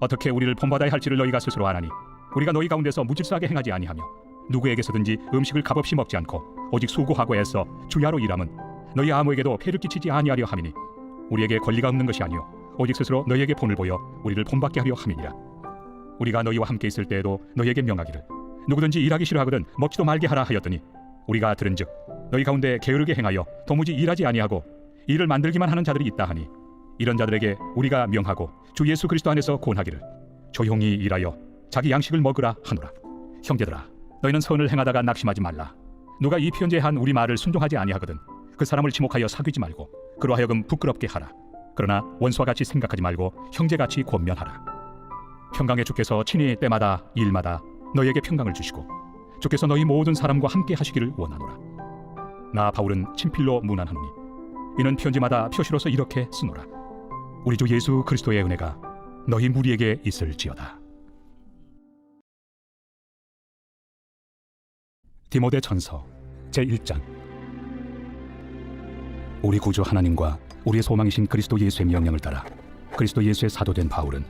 어떻게 우리를 본받아야 할지를 너희가 스스로 아나니 우리가 너희 가운데서 무질서하게 행하지 아니하며 누구에게서든지 음식을 값없이 먹지 않고 오직 수고하고 애써 주야로 일함은 너희 아무에게도 폐를 끼치지 아니하려 함이니 우리에게 권리가 없는 것이 아니요 오직 스스로 너희에게 본을 보여 우리를 본받게 하려 함이니라. 우리가 너희와 함께 있을 때에도 너희에게 명하기를 누구든지 일하기 싫어하거든 먹지도 말게 하라 하였더니 우리가 들은즉 너희 가운데 게으르게 행하여 도무지 일하지 아니하고 일을 만들기만 하는 자들이 있다 하니 이런 자들에게 우리가 명하고 주 예수 그리스도 안에서 권하기를 조용히 일하여 자기 양식을 먹으라 하노라. 형제들아, 너희는 선을 행하다가 낙심하지 말라. 누가 이 편지에 한 우리 말을 순종하지 아니하거든 그 사람을 지목하여 사귀지 말고 그로 하여금 부끄럽게 하라. 그러나 원수와 같이 생각하지 말고 형제같이 권면하라. 평강의 주께서 친히 때마다 일마다 너희에게 평강을 주시고 주께서 너희 모든 사람과 함께 하시기를 원하노라. 나 바울은 친필로 문안하노니 이는 편지마다 표시로서 이렇게 쓰노라. 우리 주 예수 그리스도의 은혜가 너희 무리에게 있을지어다. 디모데 전서 제1장. 우리 구주 하나님과 우리의 소망이신 그리스도 예수의 명령을 따라 그리스도 예수의 사도된 바울은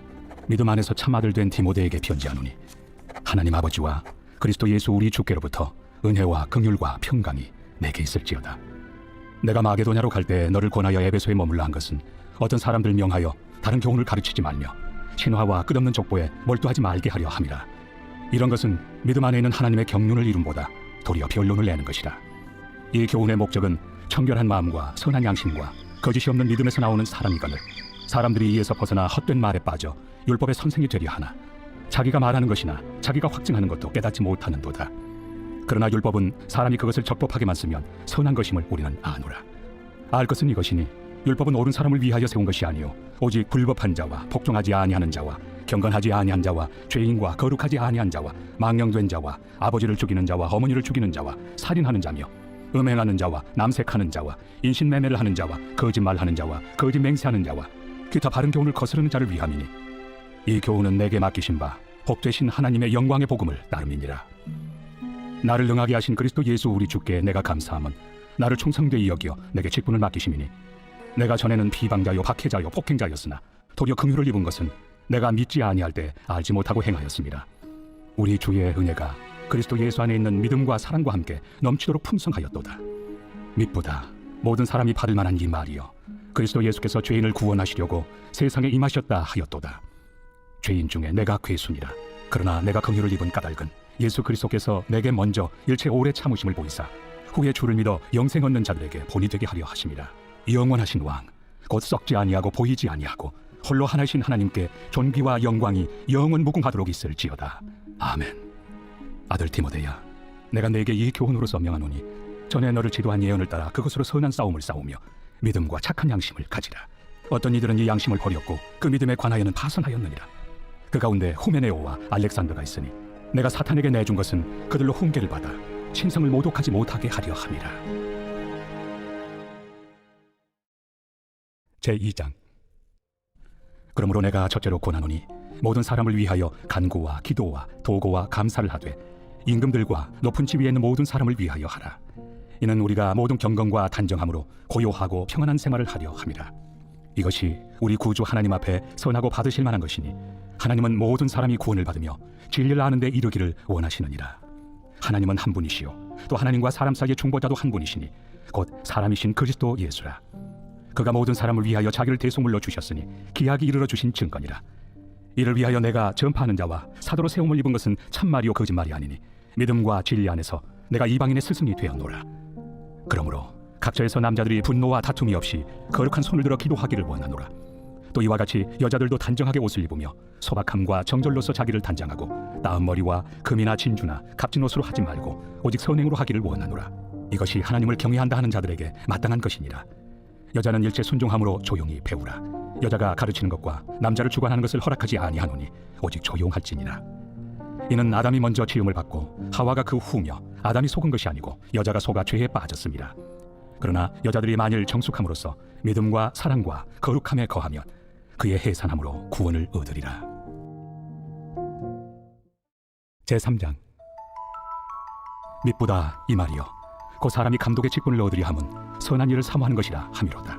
믿음 안에서 참 아들 된 디모데에게 편지하노니 하나님 아버지와 그리스도 예수 우리 주께로부터 은혜와 긍휼과 평강이 내게 있을지어다. 내가 마게도냐로 갈 때 너를 권하여 에베소에 머물러 한 것은 어떤 사람들 명하여 다른 교훈을 가르치지 말며 신화와 끝없는 족보에 몰두하지 말게 하려 함이라. 이런 것은 믿음 안에 있는 하나님의 경륜을 이룸보다 도리어 변론을 내는 것이라. 이 교훈의 목적은 청결한 마음과 선한 양심과 거짓이 없는 믿음에서 나오는 사랑이거늘 사람들이 이에서 벗어나 헛된 말에 빠져 율법의 선생이 되려 하나 자기가 말하는 것이나 자기가 확증하는 것도 깨닫지 못하는도다. 그러나 율법은 사람이 그것을 적법하게만 쓰면 선한 것임을 우리는 아노라. 알 것은 이것이니 율법은 옳은 사람을 위하여 세운 것이 아니요 오직 불법한 자와 복종하지 아니하는 자와 경건하지 아니한 자와 죄인과 거룩하지 아니한 자와 망령된 자와 아버지를 죽이는 자와 어머니를 죽이는 자와 살인하는 자며 음행하는 자와 남색하는 자와 인신매매를 하는 자와 거짓말하는 자와 거짓 맹세하는 자와 기타 바른 교훈을 거스르는 자를 위함이니 이 교훈은 내게 맡기신 바 복되신 하나님의 영광의 복음을 따름이니라. 나를 능하게 하신 그리스도 예수 우리 주께 내가 감사함은 나를 충성되이 여기어 내게 직분을 맡기심이니 내가 전에는 비방자요 박해자요 폭행자였으나 도리어 긍휼을 입은 것은 내가 믿지 아니할 때 알지 못하고 행하였습니다. 우리 주의 은혜가 그리스도 예수 안에 있는 믿음과 사랑과 함께 넘치도록 풍성하였도다. 믿보다 모든 사람이 받을 만한 이 말이여 그리스도 예수께서 죄인을 구원하시려고 세상에 임하셨다 하였도다. 죄인 중에 내가 괴순이라. 그러나 내가 긍휼을 입은 까닭은 예수 그리스도께서 내게 먼저 일체 오래 참으심을 보이사 후에 주를 믿어 영생 얻는 자들에게 본이 되게 하려 하심이라. 영원하신 왕 곧 썩지 아니하고 보이지 아니하고 홀로 하나이신 하나님께 존귀와 영광이 영원 무궁하도록 있을지어다. 아멘. 아들 디모데야, 내가 네게 이 교훈으로서 명하노니 전에 너를 지도한 예언을 따라 그것으로 선한 싸움을 싸우며 믿음과 착한 양심을 가지라. 어떤 이들은 이 양심을 버렸고 그 믿음에 관하여는 파선하였느니라. 그 가운데 후메네오와 알렉산더가 있으니 내가 사탄에게 내준 것은 그들로 훈계를 받아 신성을 모독하지 못하게 하려 함이라. 제2장. 그러므로 내가 첫째로 권하노니 모든 사람을 위하여 간구와 기도와 도고와 감사를 하되 임금들과 높은 지위에 있는 모든 사람을 위하여 하라. 이는 우리가 모든 경건과 단정함으로 고요하고 평안한 생활을 하려 함이라. 이것이 우리 구주 하나님 앞에 선하고 받으실 만한 것이니 하나님은 모든 사람이 구원을 받으며 진리를 아는 데 이르기를 원하시느니라. 하나님은 한 분이시요 또 하나님과 사람 사이의 중보자도 한 분이시니 곧 사람이신 그리스도 예수라. 그가 모든 사람을 위하여 자기를 대속물로 주셨으니 기약이 이르러 주신 증거니라. 이를 위하여 내가 전파하는 자와 사도로 세움을 입은 것은 참말이요 거짓말이 아니니 믿음과 진리 안에서 내가 이방인의 스승이 되었노라. 그러므로 각처에서 남자들이 분노와 다툼이 없이 거룩한 손을 들어 기도하기를 원하노라. 또 이와 같이 여자들도 단정하게 옷을 입으며 소박함과 정절로서 자기를 단장하고 나은 머리와 금이나 진주나 값진 옷으로 하지 말고 오직 선행으로 하기를 원하노라. 이것이 하나님을 경외한다 하는 자들에게 마땅한 것이니라. 여자는 일체 순종함으로 조용히 배우라. 여자가 가르치는 것과 남자를 주관하는 것을 허락하지 아니하노니 오직 조용할지니라. 이는 아담이 먼저 지음을 받고 하와가 그 후며 아담이 속은 것이 아니고 여자가 속아 죄에 빠졌습니다. 그러나 여자들이 만일 정숙함으로써 믿음과 사랑과 거룩함에 거하면 그의 해산함으로 구원을 얻으리라. 제3장. 미쁘다 이 말이여 곧 사람이 감독의 직분을 얻으리 함은 선한 일을 사모하는 것이라 함이로다.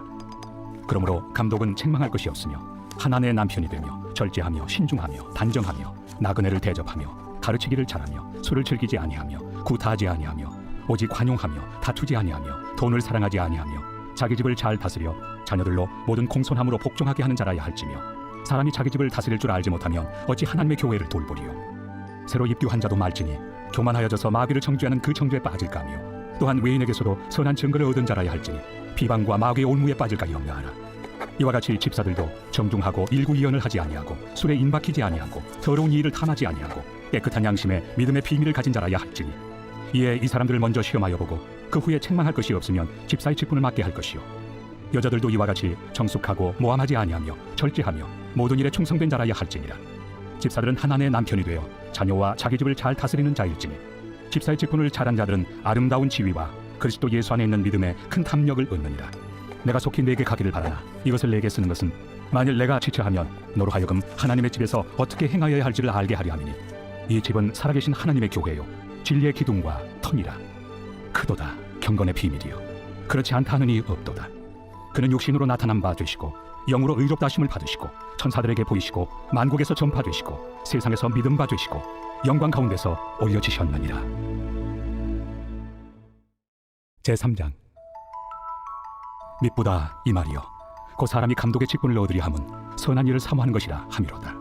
그러므로 감독은 책망할 것이 없으며 하나님의 남편이 되며 절제하며 신중하며 단정하며 나그네를 대접하며 가르치기를 잘하며 술을 즐기지 아니하며 구타하지 아니하며 오직 관용하며 다투지 아니하며 돈을 사랑하지 아니하며 자기 집을 잘 다스려 자녀들로 모든 공손함으로 복종하게 하는 자라야 할지며 사람이 자기 집을 다스릴 줄 알지 못하면 어찌 하나님의 교회를 돌보리요. 새로 입교한 자도 말지니 교만하여져서 마귀를 정죄하는 그 정죄에 빠질까 하며 또한 외인에게서도 선한 증거를 얻은 자라야 할지니 비방과 마귀의 올무에 빠질까 염려하라. 이와 같이 집사들도 정중하고 일구이연을 하지 아니하고 술에 인박히지 아니하고 더러운 일을 탐하지 아니하고 깨끗한 양심에 믿음의 비밀을 가진 자라야 할지니 이에 이 사람들을 먼저 시험하여 보고 그 후에 책망할 것이 없으면 집사의 직분을 맡게 할 것이요. 여자들도 이와 같이 정숙하고 모함하지 아니하며 절제하며 모든 일에 충성된 자라야 할지니라. 집사들은 하나님의 남편이 되어 자녀와 자기 집을 잘 다스리는 자일지니 집사의 직분을 잘한 자들은 아름다운 지위와 그리스도 예수 안에 있는 믿음에 큰 탐욕을 얻느니라. 내가 속히 내게 가기를 바라나 이것을 내게 쓰는 것은 만일 내가 지체하면 너로 하여금 하나님의 집에서 어떻게 행하여야 할지를 알게 하려 함이니 이 집은 살아계신 하나님의 교회요 진리의 기둥과 터니라. 크도다 경건의 비밀이요 그렇지 않다 하느니 없도다. 그는 육신으로 나타난 바 되시고 영으로 의롭다 하심을 받으시고 천사들에게 보이시고 만국에서 전파되시고 세상에서 믿음 바 되시고 영광 가운데서 올려지셨느니라. 제3장. 미쁘다 이 말이여 곧 사람이 감독의 직분을 얻으리 함은 선한 일을 사모하는 것이라 함이로다.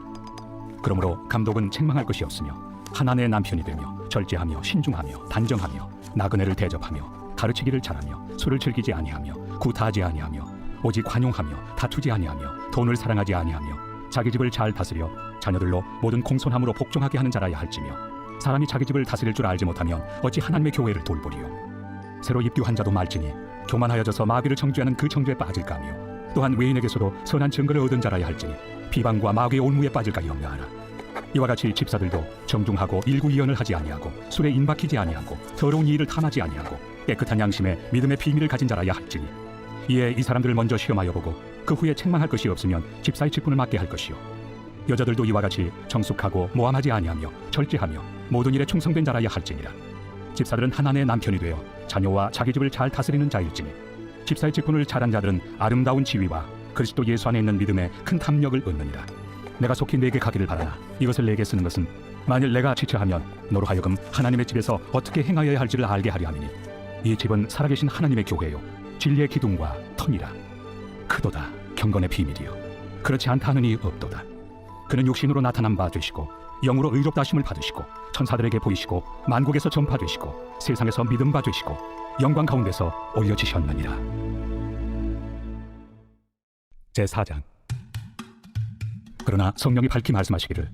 그러므로 감독은 책망할 것이 없으며 하나님의 남편이 되며 절제하며 신중하며 단정하며 나그네를 대접하며 가르치기를 잘하며 술을 즐기지 아니하며 구타하지 아니하며 오직 관용하며 다투지 아니하며 돈을 사랑하지 아니하며 자기 집을 잘 다스려 자녀들로 모든 공손함으로 복종하게 하는 자라야 할지며 사람이 자기 집을 다스릴 줄 알지 못하면 어찌 하나님의 교회를 돌보리요. 새로 입교한 자도 말지니 교만하여져서 마귀를 정죄하는 그 정죄에 빠질까 하며 또한 외인에게서도 선한 증거를 얻은 자라야 할지니 비방과 마귀의 올무에 빠질까 염려하라. 이와 같이 집사들도 정중하고 일구이연을 하지 아니하고 술에 인박히지 아니하고 더러운 일을 탐하지 아니하고 깨끗한 양심에 믿음의 비밀을 가진 자라야 할지니 이에 이 사람들을 먼저 시험하여 보고 그 후에 책망할 것이 없으면 집사의 직분을 맡게 할 것이요. 여자들도 이와 같이 정숙하고 모함하지 아니하며 절제하며 모든 일에 충성된 자라야 할지니라. 집사들은 하나님의 남편이 되어 자녀와 자기 집을 잘 다스리는 자일지니 집사의 직분을 잘한 자들은 아름다운 지위와 그리스도 예수 안에 있는 믿음에 큰 탐욕을 얻느니라. 내가 속히 내게 가기를 바라나 이것을 내게 쓰는 것은 만일 내가 지체하면 너로 하여금 하나님의 집에서 어떻게 행하여야 할지를 알게 하려 함이니 이 집은 살아계신 하나님의 교회요 진리의 기둥과 터니라. 크도다 경건의 비밀이요 그렇지 않다 하느니 없도다. 그는 육신으로 나타난 바 되시고 영으로 의롭다 하심을 받으시고 천사들에게 보이시고 만국에서 전파되시고 세상에서 믿음 바 되시고 영광 가운데서 올려지셨느니라. 제4장. 그러나 성령이 밝히 말씀하시기를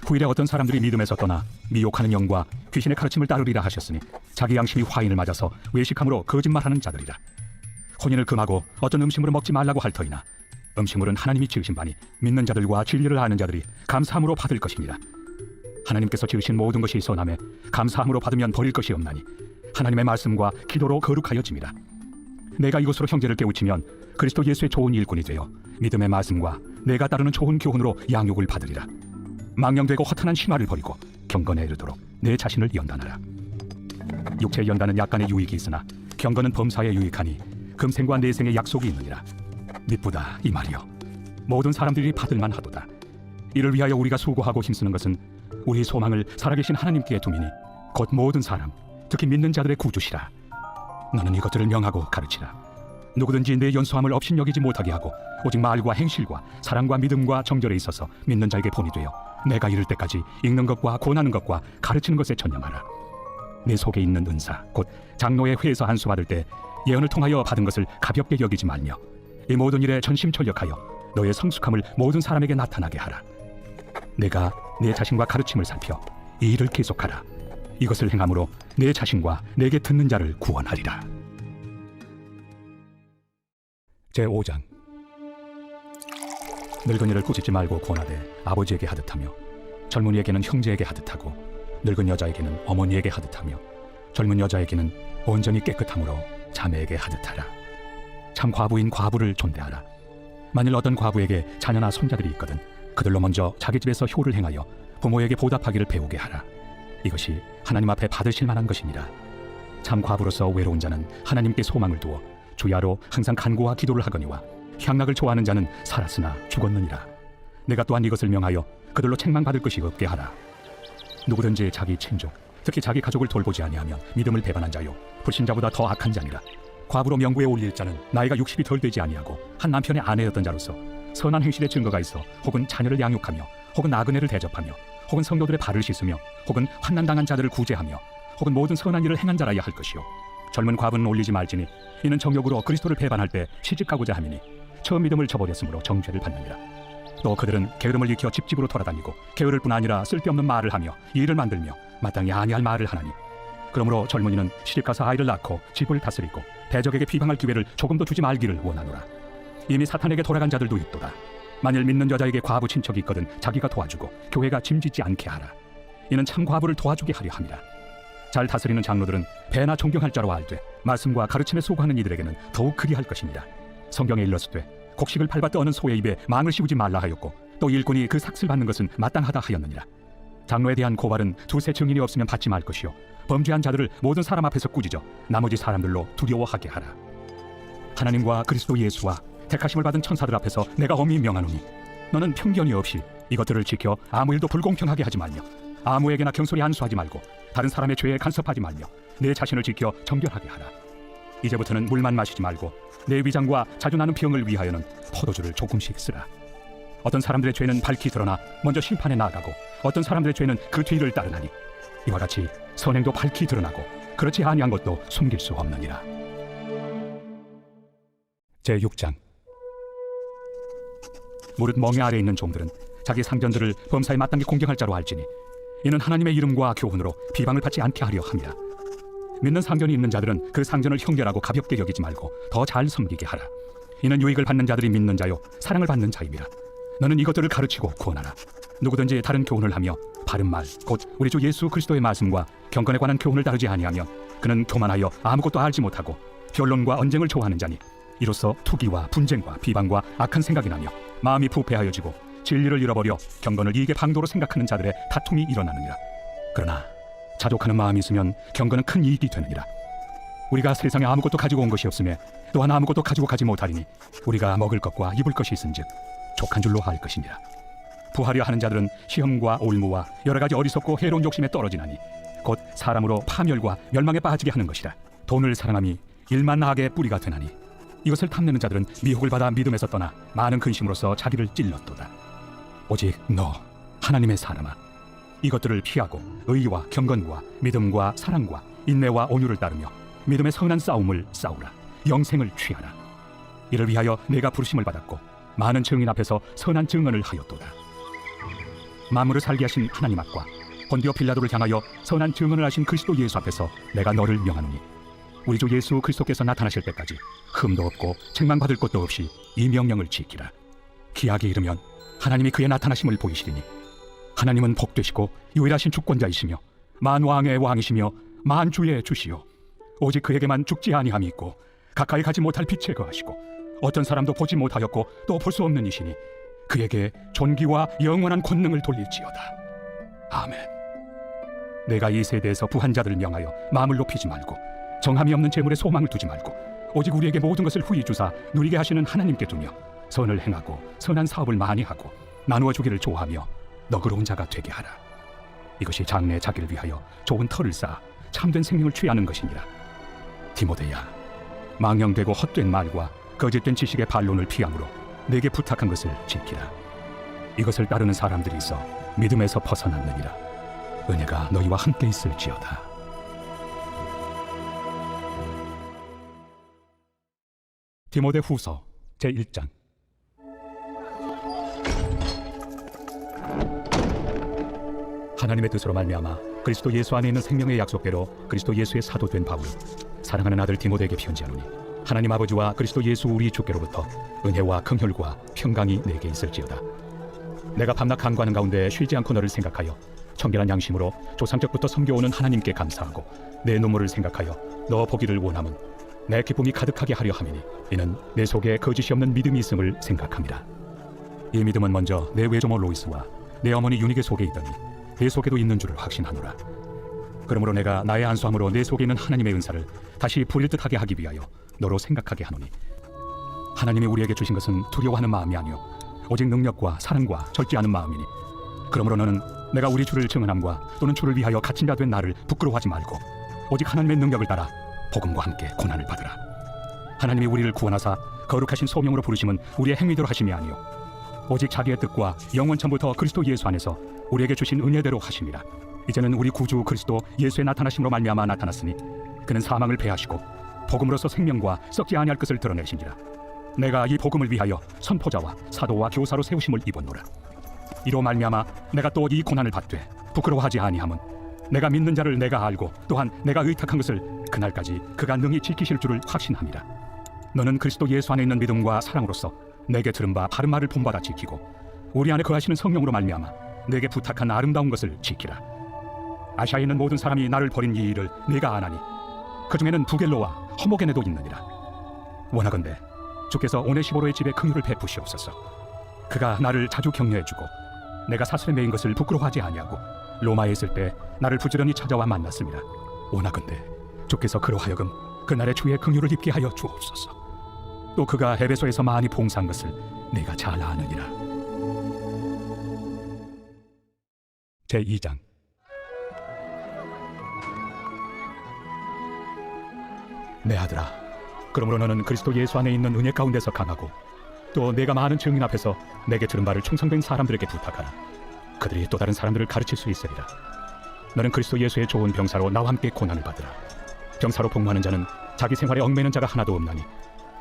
후일에 어떤 사람들이 믿음에서 떠나 미혹하는 영과 귀신의 가르침을 따르리라 하셨으니 자기 양심이 화인을 맞아서 외식함으로 거짓말하는 자들이라. 혼인을 금하고 어떤 음식물을 먹지 말라고 할 터이나 음식물은 하나님이 지으신 바니 믿는 자들과 진리를 아는 자들이 감사함으로 받을 것이니라. 하나님께서 지으신 모든 것이 선함에 감사함으로 받으면 버릴 것이 없나니 하나님의 말씀과 기도로 거룩하여짐이라. 내가 이것으로 형제를 깨우치면 그리스도 예수의 좋은 일꾼이 되어 믿음의 말씀과 내가 따르는 좋은 교훈으로 양육을 받으리라. 망령되고 허탄한 심화를 버리고 경건에 이르도록 내 자신을 연단하라. 육체의 연단은 약간의 유익이 있으나 경건은 범사에 유익하니 금생과 내생의 약속이 있느니라. 미쁘다 이 말이여 모든 사람들이 받을만 하도다. 이를 위하여 우리가 수고하고 힘쓰는 것은 우리 소망을 살아계신 하나님께 두미니 곧 모든 사람 특히 믿는 자들의 구주시라. 너는 이것들을 명하고 가르치라. 누구든지 내 연소함을 업신여기지 못하게 하고 오직 말과 행실과 사랑과 믿음과 정결에 있어서 믿는 자에게 본이 되어 내가 이를 때까지 읽는 것과 권하는 것과 가르치는 것에 전념하라. 내 속에 있는 은사 곧 장로의 회에서 안수 받을 때 예언을 통하여 받은 것을 가볍게 여기지 말며 이 모든 일에 전심전력하여 너의 성숙함을 모든 사람에게 나타나게 하라. 내가 내 자신과 가르침을 살펴 이 일을 계속하라. 이것을 행함으로 내 자신과 내게 듣는 자를 구원하리라. 제5장. 늙은이를 꾸짖지 말고 권하되 아버지에게 하듯하며 젊은이에게는 형제에게 하듯하고 늙은 여자에게는 어머니에게 하듯하며 젊은 여자에게는 온전히 깨끗함으로 자매에게 하듯하라. 참 과부인 과부를 존대하라. 만일 어떤 과부에게 자녀나 손자들이 있거든 그들로 먼저 자기 집에서 효를 행하여 부모에게 보답하기를 배우게 하라. 이것이 하나님 앞에 받으실 만한 것이니라. 참 과부로서 외로운 자는 하나님께 소망을 두어 주야로 항상 간구와 기도를 하거니와 향락을 좋아하는 자는 살았으나 죽었느니라. 내가 또한 이것을 명하여 그들로 책망받을 것이 없게 하라. 누구든지 자기 친족 특히 자기 가족을 돌보지 아니하면 믿음을 배반한 자요 불신자보다 더 악한 자니라. 과부로 명부에 올릴 자는 나이가 60이 덜 되지 아니하고 한 남편의 아내였던 자로서 선한 행실의 증거가 있어 혹은 자녀를 양육하며 혹은 나그네를 대접하며 혹은 성도들의 발을 씻으며 혹은 환난당한 자들을 구제하며 혹은 모든 선한 일을 행한 자라야 할 것이요 젊은 과부는 올리지 말지니 이는 정욕으로 그리스도를 배반할 때 시집가고자 함이니 처음 믿음을 저버렸으므로 정죄를 받느니라. 또 그들은 게으름을 일으켜 집집으로 돌아다니고 게으를 뿐 아니라 쓸데없는 말을 하며 일을 만들며 마땅히 아니할 말을 하나니 그러므로 젊은이는 시집가서 아이를 낳고 집을 다스리고 대적에게 비방할 기회를 조금도 주지 말기를 원하노라. 이미 사탄에게 돌아간 자들도 있도다. 만일 믿는 여자에게 과부 친척이 있거든 자기가 도와주고 교회가 짐짓지 않게 하라. 이는 참 과부를 도와주게 하려 함이라. 잘 다스리는 장로들은 배나 존경할 자로 알되 말씀과 가르침에 소구하는 이들에게는 더욱 그리할 것이니라. 성경에 일렀으되 곡식을 밟아 떠는 소의 입에 망을 씌우지 말라 하였고 또 일꾼이 그 삭슬 받는 것은 마땅하다 하였느니라. 장로에 대한 고발은 두세 증인이 없으면 받지 말 것이요 범죄한 자들을 모든 사람 앞에서 꾸짖어 나머지 사람들로 두려워하게 하라. 하나님과 그리스도 예수와 택하심을 받은 천사들 앞에서 내가 엄히 명하노니 너는 편견이 없이 이것들을 지켜 아무 일도 불공평하게 하지 말며 아무에게나 경솔히 안수하지 말고 다른 사람의 죄에 간섭하지 말며 내 자신을 지켜 정결하게 하라. 이제부터는 물만 마시지 말고 내 위장과 자주 나는 병을 위하여는 포도주를 조금씩 쓰라. 어떤 사람들의 죄는 밝히 드러나 먼저 심판에 나아가고 어떤 사람들의 죄는 그 뒤를 따르나니 이와 같이 선행도 밝히 드러나고 그렇지 아니한 것도 숨길 수 없느니라. 제6장. 무릇 멍에 아래 있는 종들은 자기 상전들을 범사에 마땅히 공경할 자로 알지니 이는 하나님의 이름과 교훈으로 비방을 받지 않게 하려 함이라. 믿는 상전이 있는 자들은 그 상전을 형결하고 가볍게 여기지 말고 더 잘 섬기게 하라. 이는 유익을 받는 자들이 믿는 자요 사랑을 받는 자임이라. 너는 이것들을 가르치고 구원하라. 누구든지 다른 교훈을 하며 바른 말 곧 우리 주 예수 그리스도의 말씀과 경건에 관한 교훈을 다루지 아니하면 그는 교만하여 아무것도 알지 못하고 변론과 언쟁을 좋아하는 자니 이로써 투기와 분쟁과 비방과 악한 생각이 나며 마음이 부패하여지고 진리를 잃어버려 경건을 이익의 방도로 생각하는 자들의 다툼이 일어나느니라. 그러나 자족하는 마음이 있으면 경건은 큰 이익이 되느니라. 우리가 세상에 아무것도 가지고 온 것이 없으며 또한 아무것도 가지고 가지 못하리니 우리가 먹을 것과 입을 것이 있은즉 족한 줄로 알 것이니라. 부하려 하는 자들은 시험과 올무와 여러 가지 어리석고 해로운 욕심에 떨어지나니 곧 사람으로 파멸과 멸망에 빠지게 하는 것이라. 돈을 사랑함이 일만 나하게 뿌리가 되나니 이것을 탐내는 자들은 미혹을 받아 믿음에서 떠나 많은 근심으로써 자기를 찔렀도다. 오직 너 하나님의 사람아, 이것들을 피하고 의와 경건과 믿음과 사랑과 인내와 온유를 따르며 믿음의 선한 싸움을 싸우라. 영생을 취하라. 이를 위하여 내가 부르심을 받았고 많은 증인 앞에서 선한 증언을 하였도다. 만물을 살게 하신 하나님 앞과 본디오 빌라도를 향하여 선한 증언을 하신 그리스도 예수 앞에서 내가 너를 명하노니 우리 주 예수 그리스도께서 나타나실 때까지 흠도 없고 책망받을 것도 없이 이 명령을 지키라. 기약에 이르면 하나님이 그의 나타나심을 보이시리니 하나님은 복되시고 유일하신 주권자이시며 만왕의 왕이시며 만주의 주시요 오직 그에게만 죽지 아니함이 있고 가까이 가지 못할 빛에 거하시고 어떤 사람도 보지 못하였고 또 볼 수 없는 이시니 그에게 존귀와 영원한 권능을 돌릴지어다. 아멘. 내가 이 세대에서 부한 자들을 명하여 마음을 높이지 말고 정함이 없는 재물에 소망을 두지 말고 오직 우리에게 모든 것을 후히 주사 누리게 하시는 하나님께 두며 선을 행하고 선한 사업을 많이 하고 나누어 주기를 좋아하며 너그러운 자가 되게 하라. 이것이 장래 자기를 위하여 좋은 터를 쌓아 참된 생명을 취하는 것이니라. 디모데야, 망령되고 헛된 말과 거짓된 지식의 반론을 피함으로 내게 부탁한 것을 지키라. 이것을 따르는 사람들이 있어 믿음에서 벗어났느니라. 은혜가 너희와 함께 있을지어다. 디모데 후서 제1장. 하나님의 뜻으로 말미암아 그리스도 예수 안에 있는 생명의 약속대로 그리스도 예수의 사도된 바울, 사랑하는 아들 디모데에게 편지하노니, 하나님 아버지와 그리스도 예수 우리 주께로부터 은혜와 긍휼과 평강이 내게 있을지어다. 내가 밤낮 간구하는 가운데 쉬지 않고 너를 생각하여 청결한 양심으로 조상적부터 섬겨오는 하나님께 감사하고 내 눈물을 생각하여 너 보기를 원함은 내 기쁨이 가득하게 하려 함이니, 이는 내 속에 거짓이 없는 믿음이 있음을 생각합니다. 이 믿음은 먼저 내 외조모 로이스와 내 어머니 유니게 속에 있더니 내 속에도 있는 줄을 확신하노라. 그러므로 내가 나의 안수함으로 내 속에 있는 하나님의 은사를 다시 부릴 듯하게 하기 위하여 너로 생각하게 하노니, 하나님이 우리에게 주신 것은 두려워하는 마음이 아니요 오직 능력과 사랑과 절제 않은 마음이니, 그러므로 너는 내가 우리 주를 증언함과 또는 주를 위하여 갇힌 자 된 나를 부끄러워하지 말고 오직 하나님의 능력을 따라 복음과 함께 고난을 받으라. 하나님이 우리를 구원하사 거룩하신 소명으로 부르심은 우리의 행위대로 하심이 아니요 오직 자기의 뜻과 영원 전부터 그리스도 예수 안에서 우리에게 주신 은혜대로 하심이라. 이제는 우리 구주 그리스도 예수의 나타나심으로 말미암아 나타났으니, 그는 사망을 패하시고 복음으로서 생명과 썩지 아니할 것을 드러내신지라. 내가 이 복음을 위하여 선포자와 사도와 교사로 세우심을 입었노라. 이로 말미암아 내가 또 이 고난을 받되 부끄러워하지 아니함은, 내가 믿는 자를 내가 알고 또한 내가 의탁한 것을 그날까지 그가 능히 지키실 줄을 확신합니다. 너는 그리스도 예수 안에 있는 믿음과 사랑으로서 내게 들은 바 바른 말을 본받아 지키고 우리 안에 거하시는 성령으로 말미암아 내게 부탁한 아름다운 것을 지키라. 아시아에 있는 모든 사람이 나를 버린 이 일을 네가 아나니, 그 중에는 부겔로와 허모게네도 있느니라. 원하건대 주께서 오네시보로의 집에 긍휼을 베푸시옵소서. 그가 나를 자주 격려해주고 내가 사슬에 매인 것을 부끄러워하지 아니하고 로마에 있을 때 나를 부지런히 찾아와 만났습니다. 원하건대 주께서 그로 하여금 그날의 주의 긍휼을 입게 하여 주옵소서. 또 그가 에베소에서 많이 봉사한 것을 내가 잘 아느니라. 제2장. 내 아들아, 그러므로 너는 그리스도 예수 안에 있는 은혜 가운데서 강하고 또 내가 많은 증인 앞에서 내게 들은 바를 충성된 사람들에게 부탁하라. 그들이 또 다른 사람들을 가르칠 수 있으리라. 너는 그리스도 예수의 좋은 병사로 나와 함께 고난을 받으라. 병사로 복무하는 자는 자기 생활에 얽매는 자가 하나도 없나니,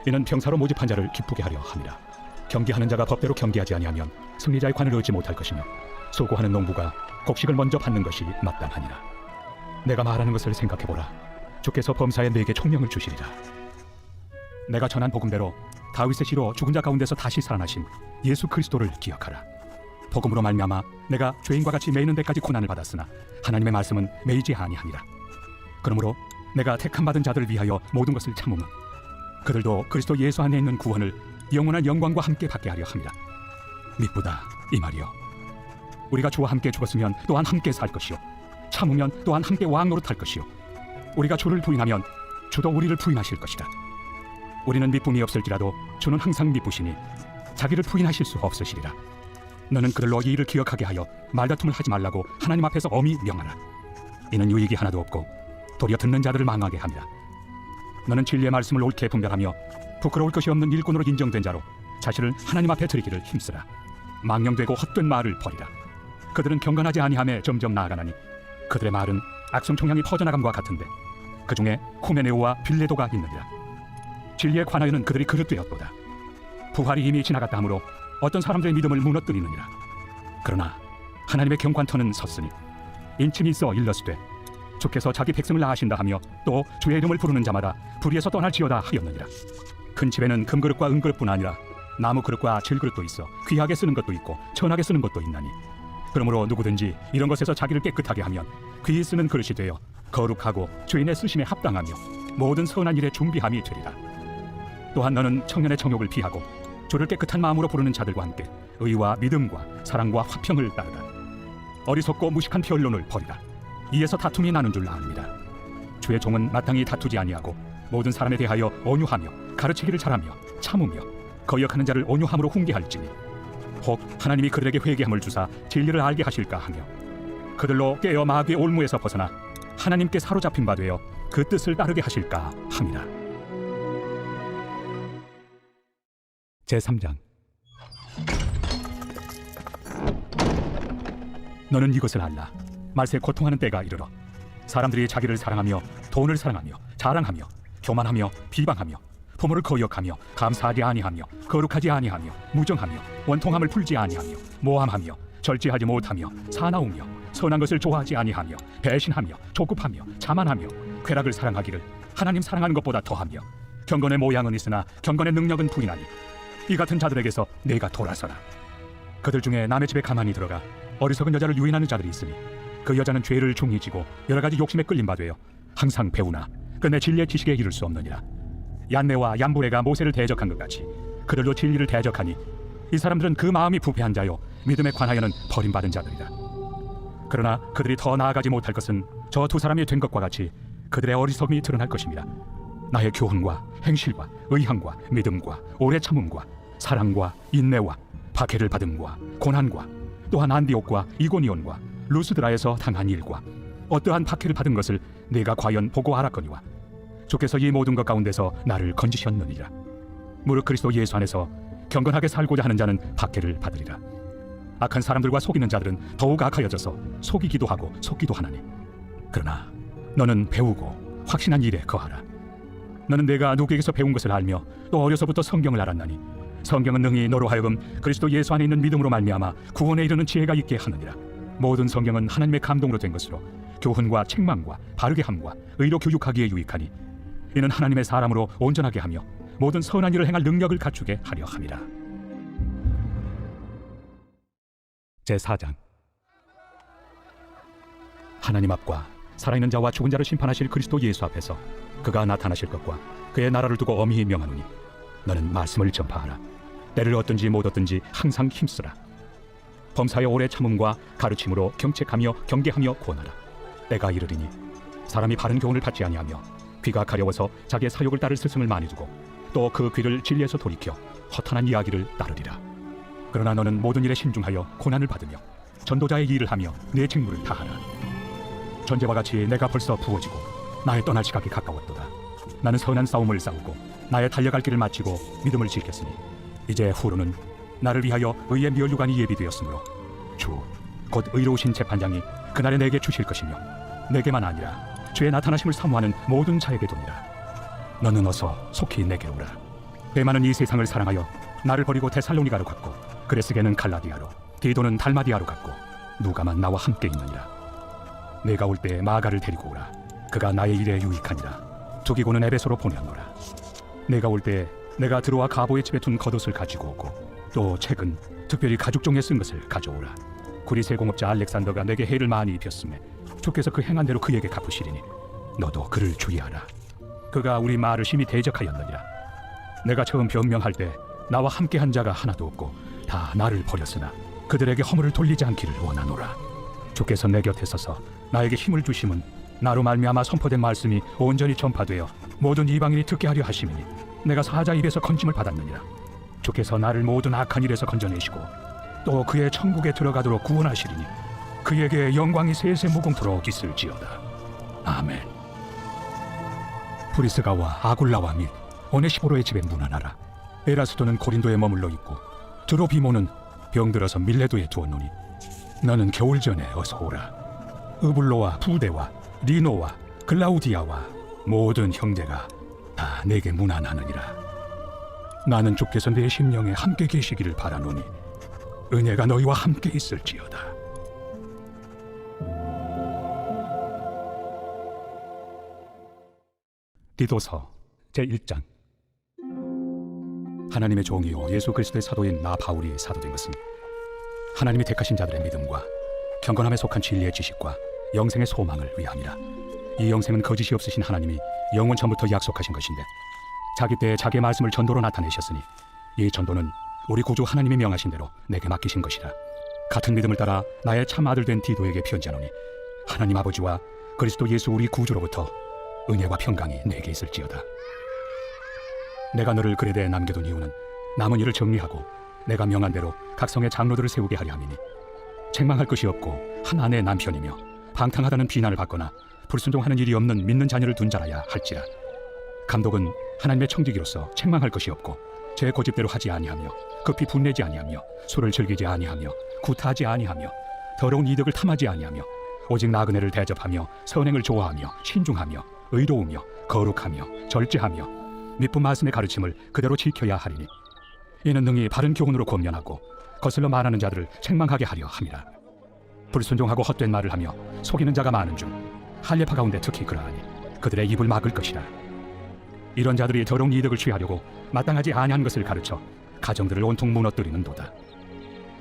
이는 병사로 모집한 자를 기쁘게 하려 함이라. 경기하는 자가 법대로 경기하지 아니하면 승리자의 관을 얻지 못할 것이며, 수고하는 농부가 곡식을 먼저 받는 것이 마땅하니라. 내가 말하는 것을 생각해보라. 주께서 범사에 내게 총명을 주시리라. 내가 전한 복음대로 다윗의 씨로 죽은 자 가운데서 다시 살아나신 예수 그리스도를 기억하라. 복음으로 말미암아 내가 죄인과 같이 매이는 데까지 고난을 받았으나 하나님의 말씀은 매이지 아니하니라. 그러므로 내가 택함 받은 자들을 위하여 모든 것을 참으면 그들도 그리스도 예수 안에 있는 구원을 영원한 영광과 함께 받게 하려 함이라. 미쁘다 이 말이여. 우리가 주와 함께 죽었으면 또한 함께 살 것이요, 참으면 또한 함께 왕노릇할 것이요, 우리가 주를 부인하면 주도 우리를 부인하실 것이다. 우리는 미쁨이 없을지라도 주는 항상 미쁘시니 자기를 부인하실 수 없으시리라. 너는 그들로 이 일을 기억하게 하여 말다툼을 하지 말라고 하나님 앞에서 엄히 명하라. 이는 유익이 하나도 없고 도리어 듣는 자들을 망하게 함이라. 너는 진리의 말씀을 옳게 분별하며 부끄러울 것이 없는 일꾼으로 인정된 자로 자신을 하나님 앞에 드리기를 힘쓰라. 망령되고 헛된 말을 버리라. 그들은 경건하지 아니함에 점점 나아가나니 그들의 말은 악성 총향이 퍼져나감과 같은데 그 중에 후메네오와 빌레도가 있느니라. 진리에 관하여는 그들이 그릇되었도다. 부활이 이미 지나갔다 하므로 어떤 사람들의 믿음을 무너뜨리느니라. 그러나 하나님의 경관터는 섰으니 인침이 있어 일러스되 주께서 자기 백성을 낳으신다 하며 또 주의 이름을 부르는 자마다 불의에서 떠날지어다 하였느니라. 큰 집에는 금그릇과 은그릇뿐 아니라 나무 그릇과 질그릇도 있어 귀하게 쓰는 것도 있고 천하게 쓰는 것도 있나니, 그러므로 누구든지 이런 것에서 자기를 깨끗하게 하면 귀히 쓰는 그릇이 되어 거룩하고 주인의 쓰심에 합당하며 모든 선한 일에 준비함이 되리라. 또한 너는 청년의 정욕을 피하고 주를 깨끗한 마음으로 부르는 자들과 함께 의와 믿음과 사랑과 화평을 따르라. 어리석고 무식한 변론을 버리라. 이에서 다툼이 나는 줄 아느니라. 주의 종은 마땅히 다투지 아니하고 모든 사람에 대하여 온유하며 가르치기를 잘하며 참으며 거역하는 자를 온유함으로 훈계할지니, 혹 하나님이 그들에게 회개함을 주사 진리를 알게 하실까 하며 그들로 깨어 마귀의 올무에서 벗어나 하나님께 사로잡힌 바 되어 그 뜻을 따르게 하실까 함이라. 제3장. 너는 이것을 알라. 말세 고통하는 때가 이르러 사람들이 자기를 사랑하며 돈을 사랑하며 자랑하며 교만하며 비방하며 부모를 거역하며 감사하지 아니하며 거룩하지 아니하며 무정하며 원통함을 풀지 아니하며 모함하며 절제하지 못하며 사나우며 선한 것을 좋아하지 아니하며 배신하며 조급하며 자만하며 쾌락을 사랑하기를 하나님 사랑하는 것보다 더하며 경건의 모양은 있으나 경건의 능력은 부인하니 이 같은 자들에게서 내가 돌아서라. 그들 중에 남의 집에 가만히 들어가 어리석은 여자를 유인하는 자들이 있으니 그 여자는 죄를 중히 지고 여러 가지 욕심에 끌린 바 되어 항상 배우나 끝내 진리의 지식에 이를 수 없느니라. 얀네와 얀부레가 모세를 대적한 것 같이 그들도 진리를 대적하니 이 사람들은 그 마음이 부패한 자요 믿음에 관하여는 버림받은 자들이다. 그러나 그들이 더 나아가지 못할 것은 저 두 사람이 된 것과 같이 그들의 어리석음이 드러날 것입니다. 나의 교훈과 행실과 의향과 믿음과 오래 참음과 사랑과 인내와 박해를 받음과 고난과 또한 안디옥과 이고니온과 루스드라에서 당한 일과 어떠한 박해를 받은 것을 내가 과연 보고 알았거니와 주께서 이 모든 것 가운데서 나를 건지셨느니라. 무릇 그리스도 예수 안에서 경건하게 살고자 하는 자는 박해를 받으리라. 악한 사람들과 속이는 자들은 더욱 악하여져서 속이기도 하고 속기도 하나니 그러나 너는 배우고 확신한 일에 거하라. 너는 내가 누구에게서 배운 것을 알며 또 어려서부터 성경을 알았나니 성경은 능히 너로 하여금 그리스도 예수 안에 있는 믿음으로 말미암아 구원에 이르는 지혜가 있게 하느니라. 모든 성경은 하나님의 감동으로 된 것으로 교훈과 책망과 바르게 함과 의로 교육하기에 유익하니 이는 하나님의 사람으로 온전하게 하며 모든 선한 일을 행할 능력을 갖추게 하려 함이라. 제4장. 하나님 앞과 살아있는 자와 죽은 자를 심판하실 그리스도 예수 앞에서 그가 나타나실 것과 그의 나라를 두고 엄히 명하노니 너는 말씀을 전파하라. 때를 얻든지 못 얻든지 항상 힘쓰라. 범사의 오래 참음과 가르침으로 경책하며 경계하며 구원하라. 때가 이르리니 사람이 바른 교훈을 받지 아니하며 귀가 가려워서 자기의 사욕을 따를 스승을 많이 두고 또 그 귀를 진리에서 돌이켜 허탄한 이야기를 따르리라. 그러나 너는 모든 일에 신중하여 고난을 받으며 전도자의 일을 하며 내 직무를 다하라. 전제와 같이 내가 벌써 부어지고 나의 떠날 시각이 가까웠도다. 나는 선한 싸움을 싸우고 나의 달려갈 길을 마치고 믿음을 지켰으니 이제 후로는 나를 위하여 의의 면류관이 예비되었으므로 주 곧 의로우신 재판장이 그날에 내게 주실 것이며 내게만 아니라 주의 나타나심을 사모하는 모든 자에게 돕니다. 너는 어서 속히 내게로 오라. 대만은 이 세상을 사랑하여 나를 버리고 데살로니가로 갔고 그레스게는 갈라디아로 디도는 달마디아로 갔고 누가만 나와 함께 있느니라. 내가 올 때 마가를 데리고 오라. 그가 나의 일에 유익하니라. 두기고는 에베소로 보내었노라. 내가 올 때 내가 드로아 가보의 집에 둔 겉옷을 가지고 오고 또 책은 특별히 가죽종에 쓴 것을 가져오라. 구리세 공업자 알렉산더가 내게 해를 많이 입혔음에 주께서 그 행한 대로 그에게 갚으시리니 너도 그를 주의하라. 그가 우리 말을 심히 대적하였느니라. 내가 처음 변명할 때 나와 함께한 자가 하나도 없고 다 나를 버렸으나 그들에게 허물을 돌리지 않기를 원하노라. 주께서 내 곁에 서서 나에게 힘을 주심은 나로 말미암아 선포된 말씀이 온전히 전파되어 모든 이방인이 듣게 하려 하심이니 내가 사자 입에서 건짐을 받았느니라. 주께서 나를 모든 악한 일에서 건져내시고 또 그의 천국에 들어가도록 구원하시리니 그에게 영광이 세세 무궁토록 있을지어다. 아멘. 브리스가와 아굴라와 및 오네시보로의 집에 문안하라. 에라스도는 고린도에 머물러 있고 드로비모는 병들어서 밀레도에 두었노니 너는 겨울 전에 어서 오라. 으블로와 부데와 리노와 글라우디아와 모든 형제가 다 내게 문안하느니라. 나는 주께서 내 심령에 함께 계시기를 바라노니 은혜가 너희와 함께 있을지어다. 디도서 제1장. 하나님의 종이요 예수 그리스도의 사도인 나 바울이 사도된 것은 하나님이 택하신 자들의 믿음과 경건함에 속한 진리의 지식과 영생의 소망을 위함이라. 이 영생은 거짓이 없으신 하나님이 영원 전부터 약속하신 것인데 자기 때에 자기의 말씀을 전도로 나타내셨으니 이 전도는 우리 구주 하나님이 명하신 대로 내게 맡기신 것이라. 같은 믿음을 따라 나의 참 아들 된 디도에게 편지하노니 하나님 아버지와 그리스도 예수 우리 구주로부터 은혜와 평강이 내게 있을지어다. 내가 너를 그레데에 남겨둔 이유는 남은 일을 정리하고 내가 명한 대로 각 성의 장로들을 세우게 하려 함이니 책망할 것이 없고 한 아내의 남편이며 방탕하다는 비난을 받거나 불순종하는 일이 없는 믿는 자녀를 둔 자라야 할지라. 감독은 하나님의 청지기로서 책망할 것이 없고 제 고집대로 하지 아니하며 급히 분내지 아니하며 술을 즐기지 아니하며 구타하지 아니하며 더러운 이득을 탐하지 아니하며 오직 나그네를 대접하며 선행을 좋아하며 신중하며 의로우며 거룩하며 절제하며 미쁜 말씀의 가르침을 그대로 지켜야 하리니 이는 능히 바른 교훈으로 권면하고 거슬러 말하는 자들을 책망하게 하려 함이라. 불순종하고 헛된 말을 하며 속이는 자가 많은 중 할례파 가운데 특히 그러하니 그들의 입을 막을 것이라. 이런 자들이 더러운 이득을 취하려고 마땅하지 아니한 것을 가르쳐 가정들을 온통 무너뜨리는도다.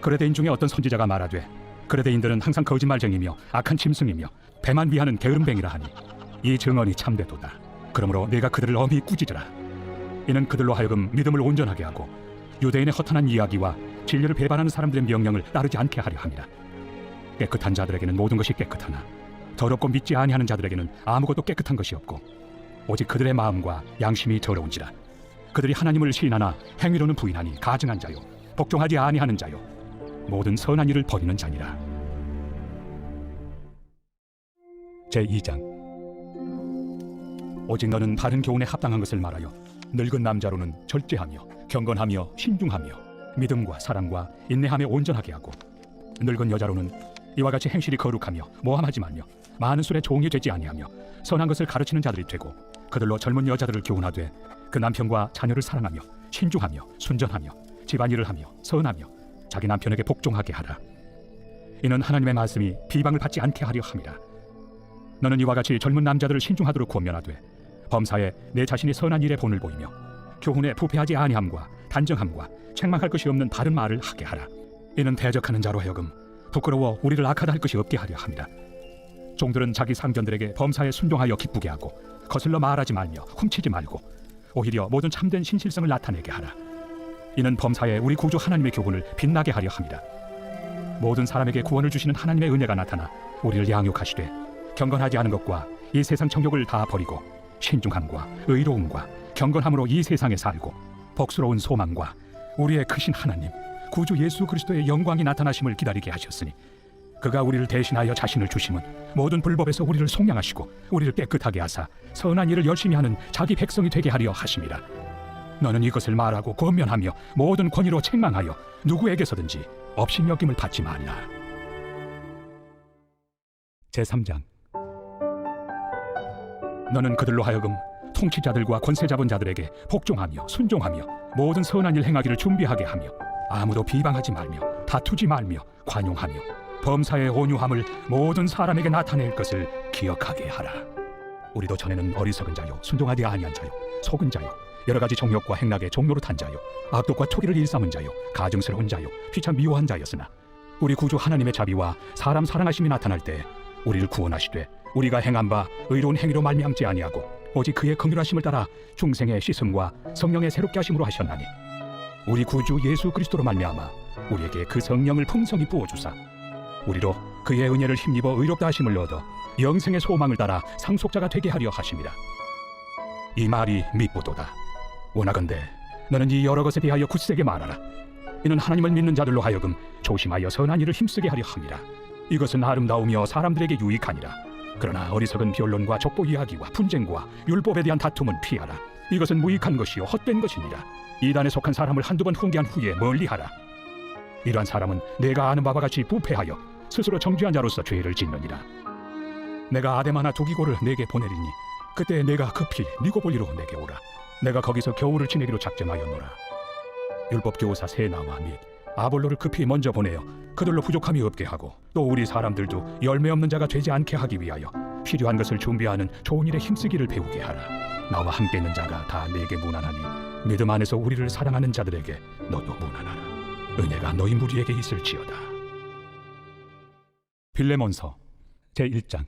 그레대인 중에 어떤 선지자가 말하되 그레대인들은 항상 거짓말쟁이며 악한 짐승이며 배만 위하는 게으름뱅이라 하니 이 증언이 참되도다. 그러므로 내가 그들을 엄히 꾸짖으라. 이는 그들로 하여금 믿음을 온전하게 하고 유대인의 허탄한 이야기와 진리를 배반하는 사람들의 명령을 따르지 않게 하려 함이라. 깨끗한 자들에게는 모든 것이 깨끗하나 더럽고 믿지 아니하는 자들에게는 아무것도 깨끗한 것이 없고 오직 그들의 마음과 양심이 더러운지라. 그들이 하나님을 시인하나 행위로는 부인하니 가증한 자요 복종하지 아니하는 자요 모든 선한 일을 버리는 자니라. 제2장. 오직 너는 바른 교훈에 합당한 것을 말하여 늙은 남자로는 절제하며 경건하며 신중하며 믿음과 사랑과 인내함에 온전하게 하고 늙은 여자로는 이와 같이 행실이 거룩하며 모함하지 말며 많은 술에 종이 되지 아니하며 선한 것을 가르치는 자들이 되고 그들로 젊은 여자들을 교훈하되 그 남편과 자녀를 사랑하며 신중하며 순전하며 집안일을 하며 선하며 자기 남편에게 복종하게 하라. 이는 하나님의 말씀이 비방을 받지 않게 하려 함이라. 너는 이와 같이 젊은 남자들을 신중하도록 권면하되 범사에 내 자신이 선한 일에 본을 보이며 교훈에 부패하지 아니함과 단정함과 책망할 것이 없는 바른 말을 하게 하라. 이는 대적하는 자로 하여금 부끄러워 우리를 악하다 할 것이 없게 하려 함이라. 종들은 자기 상전들에게 범사에 순종하여 기쁘게 하고 거슬러 말하지 말며 훔치지 말고 오히려 모든 참된 신실성을 나타내게 하라. 이는 범사에 우리 구주 하나님의 교훈을 빛나게 하려 함이라. 모든 사람에게 구원을 주시는 하나님의 은혜가 나타나 우리를 양육하시되 경건하지 않은 것과 이 세상 정욕을 다 버리고 신중함과 의로움과 경건함으로 이 세상에 살고 복스러운 소망과 우리의 크신 하나님 구주 예수 그리스도의 영광이 나타나심을 기다리게 하셨으니 그가 우리를 대신하여 자신을 주심은 모든 불법에서 우리를 속량하시고 우리를 깨끗하게 하사 선한 일을 열심히 하는 자기 백성이 되게 하려 하심이라. 너는 이것을 말하고 권면하며 모든 권위로 책망하여 누구에게서든지 업신여김을 받지 말라. 제3장. 너는 그들로 하여금 통치자들과 권세 잡은 자들에게 복종하며 순종하며 모든 선한 일 행하기를 준비하게 하며 아무도 비방하지 말며 다투지 말며 관용하며 범사의 온유함을 모든 사람에게 나타낼 것을 기억하게 하라. 우리도 전에는 어리석은 자요 순종하지 아니한 자요 속은 자요 여러 가지 정욕과 행락의 종로로 탄 자요 악독과 토기를 일삼은 자요 가증스러운 자요 피차 미워한 자였으나 우리 구주 하나님의 자비와 사람 사랑하심이 나타날 때 우리를 구원하시되 우리가 행한 바 의로운 행위로 말미암지 아니하고 오직 그의 긍휼하심을 따라 중생의 씻음과 성령의 새롭게 하심으로 하셨나니 우리 구주 예수 그리스도로 말미암아 우리에게 그 성령을 풍성히 부어주사 우리로 그의 은혜를 힘입어 의롭다 하심을 얻어 영생의 소망을 따라 상속자가 되게 하려 하심이라. 이 말이 미쁘도다. 원하건대 너는 이 여러 것에 대하여 굳세게 말하라. 이는 하나님을 믿는 자들로 하여금 조심하여 선한 일을 힘쓰게 하려 함이라. 이것은 아름다우며 사람들에게 유익하니라. 그러나 어리석은 변론과 족보 이야기와 분쟁과 율법에 대한 다툼은 피하라. 이것은 무익한 것이요 헛된 것이니라. 이단에 속한 사람을 한두 번 훈계한 후에 멀리하라. 이러한 사람은 내가 아는 바와 같이 부패하여 스스로 정죄한 자로서 죄를 짓느니라. 내가 아데마나 두기고를 내게 보내리니 그때 내가 급히 니고볼리로 내게 오라. 내가 거기서 겨울을 지내기로 작정하였노라. 율법 교사 세나와 및 아볼로를 급히 먼저 보내어 그들로 부족함이 없게 하고 또 우리 사람들도 열매 없는 자가 되지 않게 하기 위하여 필요한 것을 준비하는 좋은 일에 힘쓰기를 배우게 하라. 나와 함께 있는 자가 다 내게 무난하니 믿음 안에서 우리를 사랑하는 자들에게 너도 무난하라. 은혜가 너희 무리에게 있을지어다. 빌레몬서 제1장.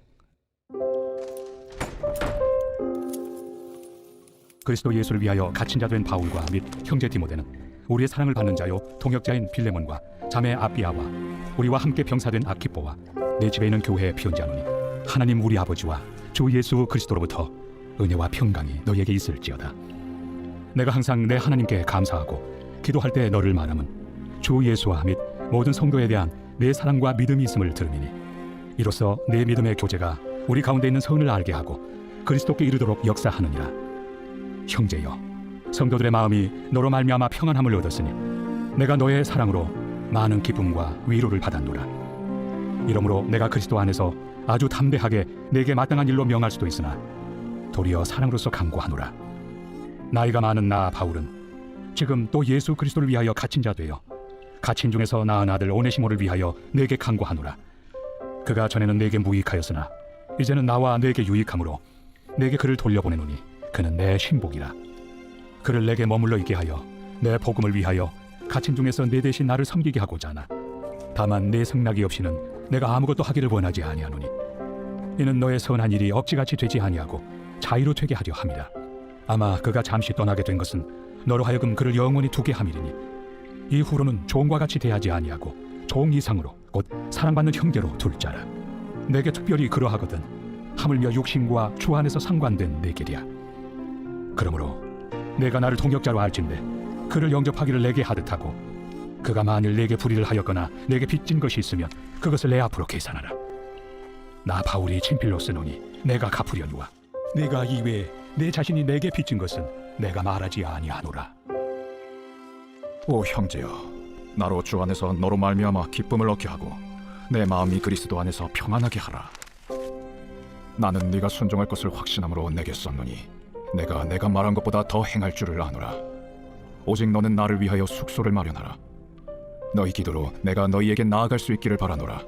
그리스도 예수를 위하여 갇힌 자 된 바울과 및 형제 디모데는 우리의 사랑을 받는 자요 동역자인 빌레몬과 자매 아비아와 우리와 함께 병사된 아키뽀와 내 집에 있는 교회의 피언자노니 하나님 우리 아버지와 주 예수 그리스도로부터 은혜와 평강이 너희에게 있을지어다. 내가 항상 내 하나님께 감사하고 기도할 때 너를 말함은 주 예수와 및 모든 성도에 대한 내 사랑과 믿음이 있음을 들으니 이로써 내 믿음의 교제가 우리 가운데 있는 선을 알게 하고 그리스도께 이르도록 역사하느니라. 형제여, 성도들의 마음이 너로 말미암아 평안함을 얻었으니 내가 너의 사랑으로 많은 기쁨과 위로를 받았노라. 이러므로 내가 그리스도 안에서 아주 담대하게 내게 마땅한 일로 명할 수도 있으나 도리어 사랑으로서 강구하노라. 나이가 많은 나 바울은 지금 또 예수 그리스도를 위하여 갇힌 자 되어 갇힌 중에서 낳은 아들 오네시모를 위하여 내게 강구하노라. 그가 전에는 내게 무익하였으나 이제는 나와 내게 유익함으로 내게 그를 돌려보내노니 그는 내 신복이라. 그를 내게 머물러 있게 하여 내 복음을 위하여 갇힌 중에서 내 대신 나를 섬기게 하고자 하나 다만 내 승낙이 없이는 내가 아무것도 하기를 원하지 아니하노니 이는 너의 선한 일이 억지같이 되지 아니하고 자유로 되게 하려 함이라. 아마 그가 잠시 떠나게 된 것은 너로 하여금 그를 영원히 두게 함이리니 이후로는 종과 같이 대하지 아니하고 종 이상으로 곧 사랑받는 형제로 둘 자라. 내게 특별히 그러하거든 하물며 육신과 주 안에서 상관된 내 길이야. 그러므로 내가 나를 동역자로 알진대 그를 영접하기를 내게 하듯하고 그가 만일 내게 불의를 하였거나 내게 빚진 것이 있으면 그것을 내 앞으로 계산하라. 나 바울이 친필로 쓰노니 내가 갚으려니와 내가 이외에 내 자신이 내게 빚진 것은 내가 말하지 아니하노라. 오 형제여, 나로 주 안에서 너로 말미암아 기쁨을 얻게 하고 내 마음이 그리스도 안에서 평안하게 하라. 나는 네가 순종할 것을 확신함으로 내게 썼노니 내가 말한 것보다 더 행할 줄을 아노라. 오직 너는 나를 위하여 숙소를 마련하라. 너희 기도로 내가 너희에게 나아갈 수 있기를 바라노라.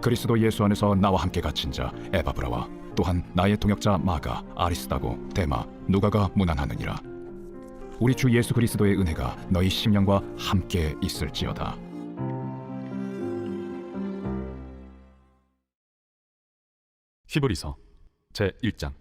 그리스도 예수 안에서 나와 함께 갇힌 자 에바브라와 또한 나의 동역자 마가, 아리스다고, 데마, 누가가 문안하느니라. 우리 주 예수 그리스도의 은혜가 너희 심령과 함께 있을지어다. 히브리서 제1장.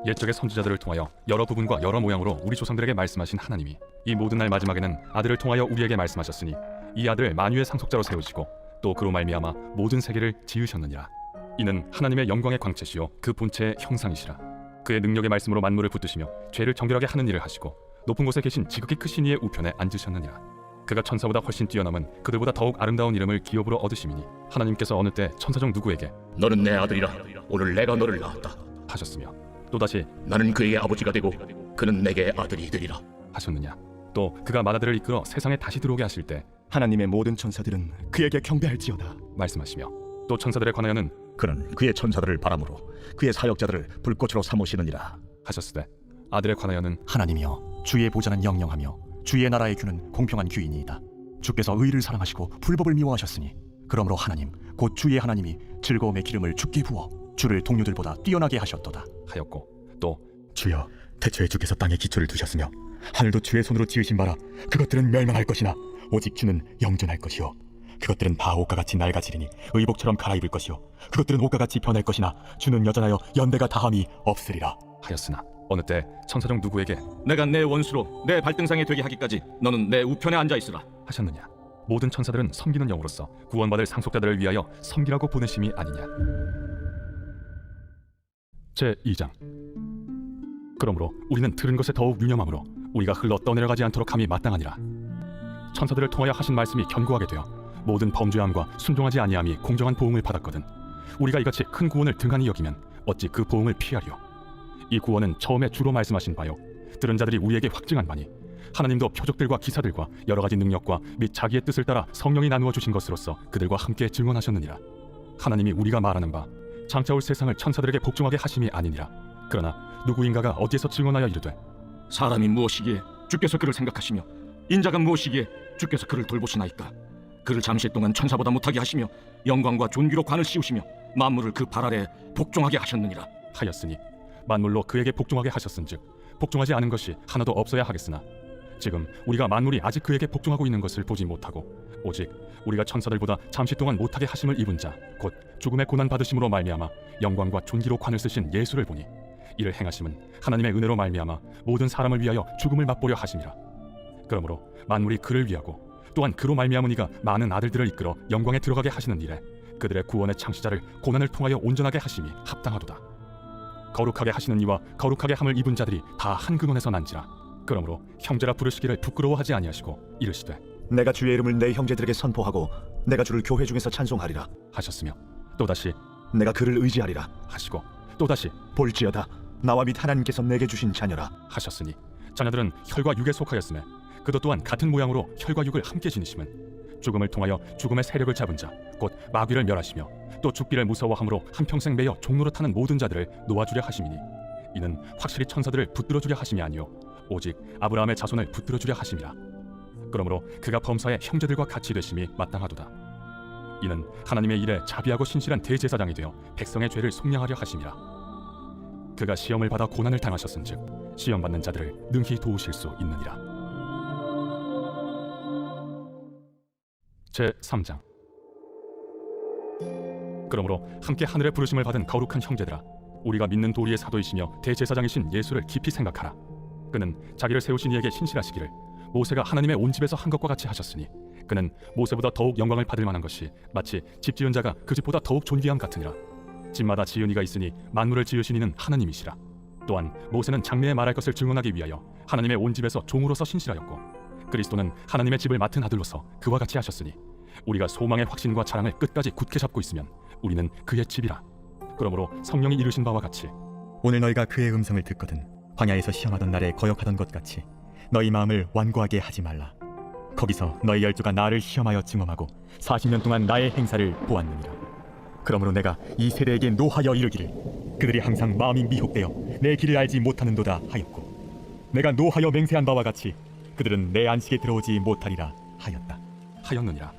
옛적의 선지자들을 통하여 여러 부분과 여러 모양으로 우리 조상들에게 말씀하신 하나님이 이 모든 날 마지막에는 아들을 통하여 우리에게 말씀하셨으니 이 아들을 만유의 상속자로 세우시고 또 그로 말미암아 모든 세계를 지으셨느니라. 이는 하나님의 영광의 광채시요 그 본체의 형상이시라. 그의 능력의 말씀으로 만물을 붙드시며 죄를 정결하게 하는 일을 하시고 높은 곳에 계신 지극히 크신 이의 우편에 앉으셨느니라. 그가 천사보다 훨씬 뛰어남은 그들보다 더욱 아름다운 이름을 기업으로 얻으심이니 하나님께서 어느 때 천사 중 누구에게 너는 내 아들이라 오늘 내가 너를 낳았다 하셨으며 또다시 나는 그에게 아버지가 되고 그는 내게 아들이 되리라. 하셨느냐. 또 그가 맏아들을 이끌어 세상에 다시 들어오게 하실 때 하나님의 모든 천사들은 그에게 경배할지어다 말씀하시며 또 천사들에 관하여는 그는 그의 천사들을 바람으로 그의 사역자들을 불꽃으로 삼으시느니라 하셨으되 아들에 관하여는 하나님이여 주의 보좌는 영영하며 주의 나라의 규는 공평한 규이니이다. 주께서 의를 사랑하시고 불법을 미워하셨으니 그러므로 하나님 곧 주의 하나님이 즐거움의 기름을 주께 부어 주를 동료들보다 뛰어나게 하셨도다 하였고 또 주여, 태초에 주께서 땅에 기초를 두셨으며 하늘도 주의 손으로 지으신 바라. 그것들은 멸망할 것이나 오직 주는 영존할 것이요 그것들은 다 옷과 같이 낡아지리니 의복처럼 갈아입을 것이요 그것들은 옷과 같이 변할 것이나 주는 여전하여 연대가 다함이 없으리라. 하였으나 어느 때 천사 중 누구에게 내가 내 원수로 내 발등상에 되게 하기까지 너는 내 우편에 앉아 있으라 하셨느냐. 모든 천사들은 섬기는 영으로서 구원받을 상속자들을 위하여 섬기라고 보내심이 아니냐. 제2장. 그러므로 우리는 들은 것에 더욱 유념함으로 우리가 흘러 떠내려가지 않도록 함이 마땅하니라. 천사들을 통하여 하신 말씀이 견고하게 되어 모든 범죄함과 순종하지 아니함이 공정한 보응을 받았거든 우리가 이같이 큰 구원을 등한히 여기면 어찌 그 보응을 피하리요. 이 구원은 처음에 주로 말씀하신 바요 들은 자들이 우리에게 확증한 바니 하나님도 표적들과 기사들과 여러 가지 능력과 및 자기의 뜻을 따라 성령이 나누어 주신 것으로서 그들과 함께 증언하셨느니라. 하나님이 우리가 말하는 바 장차 올 세상을 천사들에게 복종하게 하심이 아니니라. 그러나 누구인가가 어디에서 증언하여 이르되 사람이 무엇이기에 주께서 그를 생각하시며 인자가 무엇이기에 주께서 그를 돌보시나이까. 그를 잠시 동안 천사보다 못하게 하시며 영광과 존귀로 관을 씌우시며 만물을 그 발 아래 복종하게 하셨느니라 하였으니 만물로 그에게 복종하게 하셨은즉 복종하지 않은 것이 하나도 없어야 하겠으나 지금 우리가 만물이 아직 그에게 복종하고 있는 것을 보지 못하고 오직 우리가 천사들보다 잠시 동안 못하게 하심을 입은 자 곧 죽음의 고난 받으심으로 말미암아 영광과 존귀로 관을 쓰신 예수를 보니 이를 행하심은 하나님의 은혜로 말미암아 모든 사람을 위하여 죽음을 맛보려 하심이라. 그러므로 만물이 그를 위하고 또한 그로 말미암으니가 많은 아들들을 이끌어 영광에 들어가게 하시는 일에 그들의 구원의 창시자를 고난을 통하여 온전하게 하심이 합당하도다. 거룩하게 하시는 이와 거룩하게 함을 입은 자들이 다 한 근원에서 난지라. 그러므로 형제라 부르시기를 부끄러워하지 아니하시고 이르시되 내가 주의 이름을 내 형제들에게 선포하고 내가 주를 교회 중에서 찬송하리라 하셨으며 또다시 내가 그를 의지하리라. 하시고 또다시 볼지어다 나와 및 하나님께서 내게 주신 자녀라. 하셨으니 자녀들은 혈과 육에 속하였음에 그도 또한 같은 모양으로 혈과 육을 함께 지니심은 죽음을 통하여 죽음의 세력을 잡은 자 곧 마귀를 멸하시며 또 죽기를 무서워함으로 한평생 매여 종로로 타는 모든 자들을 놓아주려 하심이니 이는 확실히 천사들을 붙들어주려 하심이 아니요 오직 아브라함의 자손을 붙들어주려 하심이라. 그러므로 그가 범사의 형제들과 같이 되심이 마땅하도다. 이는 하나님의 일에 자비하고 신실한 대제사장이 되어 백성의 죄를 속량하려 하심이라. 그가 시험을 받아 고난을 당하셨은즉 시험 받는 자들을 능히 도우실 수 있느니라. 제 3장. 그러므로 함께 하늘의 부르심을 받은 거룩한 형제들아, 우리가 믿는 도리의 사도이시며 대제사장이신 예수를 깊이 생각하라. 그는 자기를 세우신 이에게 신실하시기를 모세가 하나님의 온 집에서 한 것과 같이 하셨으니 그는 모세보다 더욱 영광을 받을 만한 것이 마치 집 지은 자가 그 집보다 더욱 존귀함 같으니라. 집마다 지은 이가 있으니 만물을 지으신 이는 하나님이시라. 또한 모세는 장래에 말할 것을 증언하기 위하여 하나님의 온 집에서 종으로서 신실하였고 그리스도는 하나님의 집을 맡은 아들로서 그와 같이 하셨으니 우리가 소망의 확신과 자랑을 끝까지 굳게 잡고 있으면 우리는 그의 집이라. 그러므로 성령이 이루신 바와 같이 오늘 너희가 그의 음성을 듣거든 광야에서 시험하던 날에 거역하던 것 같이 너희 마음을 완고하게 하지 말라. 거기서 너희 열조가 나를 시험하여 증언하고 40년 동안 나의 행사를 보았느니라. 그러므로 내가 이 세대에게 노하여 이르기를 그들이 항상 마음이 미혹되어 내 길을 알지 못하는도다 하였고 내가 노하여 맹세한 바와 같이 그들은 내 안식에 들어오지 못하리라 하였느니라.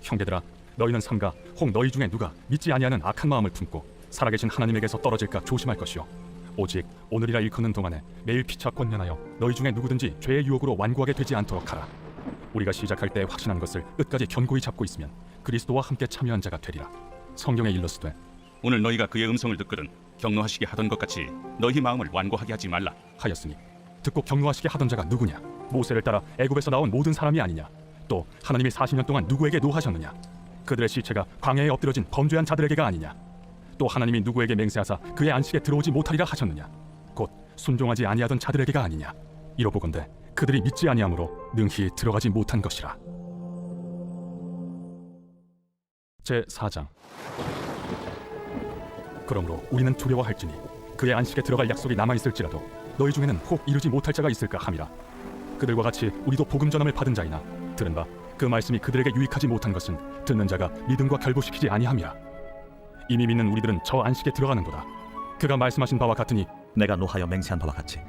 형제들아, 너희는 삼가 혹 너희 중에 누가 믿지 아니하는 악한 마음을 품고 살아계신 하나님에게서 떨어질까 조심할 것이요 오직 오늘이라 일컫는 동안에 매일 피차 권면하여 너희 중에 누구든지 죄의 유혹으로 완고하게 되지 않도록 하라. 우리가 시작할 때 확신한 것을 끝까지 견고히 잡고 있으면 그리스도와 함께 참여한 자가 되리라. 성경에 일렀으되 오늘 너희가 그의 음성을 듣거든 경노하시게 하던 것 같이 너희 마음을 완고하게 하지 말라 하였으니 듣고 경노하시게 하던 자가 누구냐? 모세를 따라 애굽에서 나온 모든 사람이 아니냐? 또 하나님이 40년 동안 누구에게 노하셨느냐? 그들의 시체가 광야에 엎드러진 범죄한 자들에게가 아니냐? 또 하나님이 누구에게 맹세하사 그의 안식에 들어오지 못하리라 하셨느냐? 곧 순종하지 아니하던 자들에게가 아니냐? 이로보건대 그들이 믿지 아니함으로 능히 들어가지 못한 것이라. 제 4장. 그러므로 우리는 두려워할지니 그의 안식에 들어갈 약속이 남아있을지라도 너희 중에는 혹 이루지 못할 자가 있을까 함이라. 그들과 같이 우리도 복음 전함을 받은 자이나 들은 바 그 말씀이 그들에게 유익하지 못한 것은 듣는 자가 믿음과 결부시키지 아니함이라. 이미 믿는 우리들은 저 안식에 들어가는도다. 그가 말씀하신 바와 같으니 내가 노하여 맹세한 바와 같이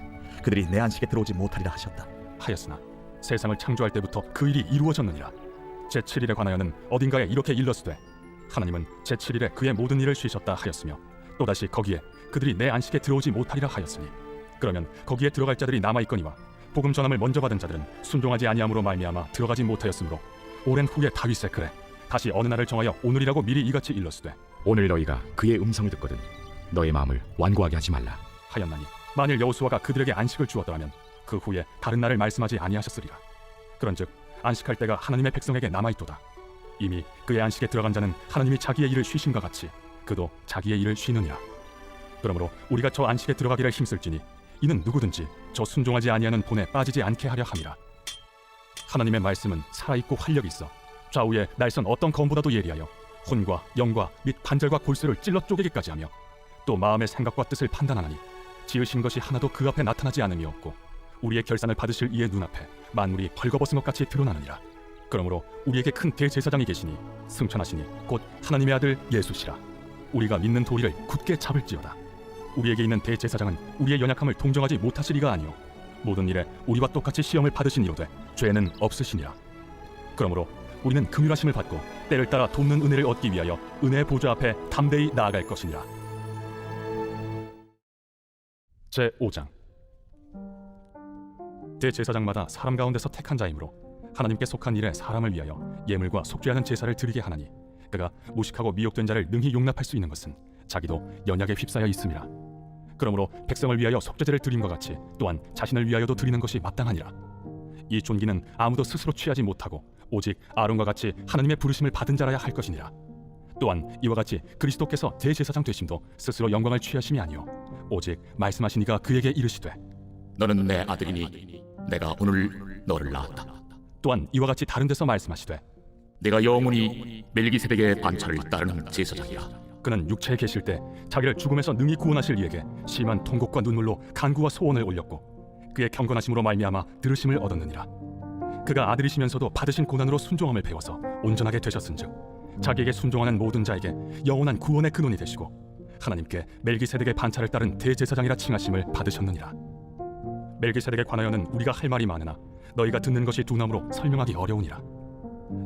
그들이 내 안식에 들어오지 못하리라 하셨다. 하였으나 세상을 창조할 때부터 그 일이 이루어졌느니라. 제7일에 관하여는 어딘가에 이렇게 일렀으되 하나님은 제7일에 그의 모든 일을 쉬셨다 하였으며 또다시 거기에 그들이 내 안식에 들어오지 못하리라 하였으니 그러면 거기에 들어갈 자들이 남아있거니와 복음 전함을 먼저 받은 자들은 순종하지 아니함으로 말미암아 들어가지 못하였으므로 오랜 후에 다윗의 글에 다시 어느 날을 정하여 오늘이라고 미리 이같이 일렀으되 오늘 너희가 그의 음성을 듣거든 너의 마음을 완고하게 하지 말라 하였나니 만일 여호수아가 그들에게 안식을 주었더라면 그 후에 다른 날을 말씀하지 아니하셨으리라. 그런즉 안식할 때가 하나님의 백성에게 남아있도다. 이미 그의 안식에 들어간 자는 하나님이 자기의 일을 쉬신과 같이 그도 자기의 일을 쉬느니라. 그러므로 우리가 저 안식에 들어가기를 힘쓸지니 이는 누구든지 저 순종하지 아니하는 본에 빠지지 않게 하려 함이라. 하나님의 말씀은 살아있고 활력이 있어 좌우에 날선 어떤 검보다도 예리하여 혼과 영과 및 관절과 골수를 찔러 쪼개기까지 하며 또 마음의 생각과 뜻을 판단하나니 지으신 것이 하나도 그 앞에 나타나지 않음이 없고 우리의 결산을 받으실 이의 눈앞에 만물이 벌거벗은 것 같이 드러나느니라. 그러므로 우리에게 큰 대제사장이 계시니 승천하시니 곧 하나님의 아들 예수시라. 우리가 믿는 도리를 굳게 잡을지어다. 우리에게 있는 대제사장은 우리의 연약함을 동정하지 못하시리가 아니요 모든 일에 우리와 똑같이 시험을 받으신 이로되 죄는 없으시니라. 그러므로 우리는 긍휼하심을 받고 때를 따라 돕는 은혜를 얻기 위하여 은혜의 보좌 앞에 담대히 나아갈 것이니라. 제 5장. 대제사장마다 사람 가운데서 택한 자이므로 하나님께 속한 일에 사람을 위하여 예물과 속죄하는 제사를 드리게 하나니 그가 무식하고 미혹된 자를 능히 용납할 수 있는 것은 자기도 연약에 휩싸여 있음이라. 그러므로 백성을 위하여 속죄제를 드림과 같이 또한 자신을 위하여도 드리는 것이 마땅하니라. 이 존귀는 아무도 스스로 취하지 못하고 오직 아론과 같이 하나님의 부르심을 받은 자라야 할 것이니라. 또한 이와 같이 그리스도께서 대제사장 되심도 스스로 영광을 취하심이 아니요 오직 말씀하신 이가 그에게 이르시되 너는 내 아들이니 내가 오늘 너를 낳았다 또한 이와 같이 다른 데서 말씀하시되 내가 영원히 멜기세덱의 반차를 따르는 제사장이라 그는 육체에 계실 때 자기를 죽음에서 능히 구원하실 이에게 심한 통곡과 눈물로 간구와 소원을 올렸고 그의 경건하심으로 말미암아 들으심을 얻었느니라. 그가 아들이시면서도 받으신 고난으로 순종함을 배워서 온전하게 되셨은즉 자기에게 순종하는 모든 자에게 영원한 구원의 근원이 되시고 하나님께 멜기세덱의 반차를 따른 대제사장이라 칭하심을 받으셨느니라. 멜기세덱에 관하여는 우리가 할 말이 많으나 너희가 듣는 것이 둔함으로 설명하기 어려우니라.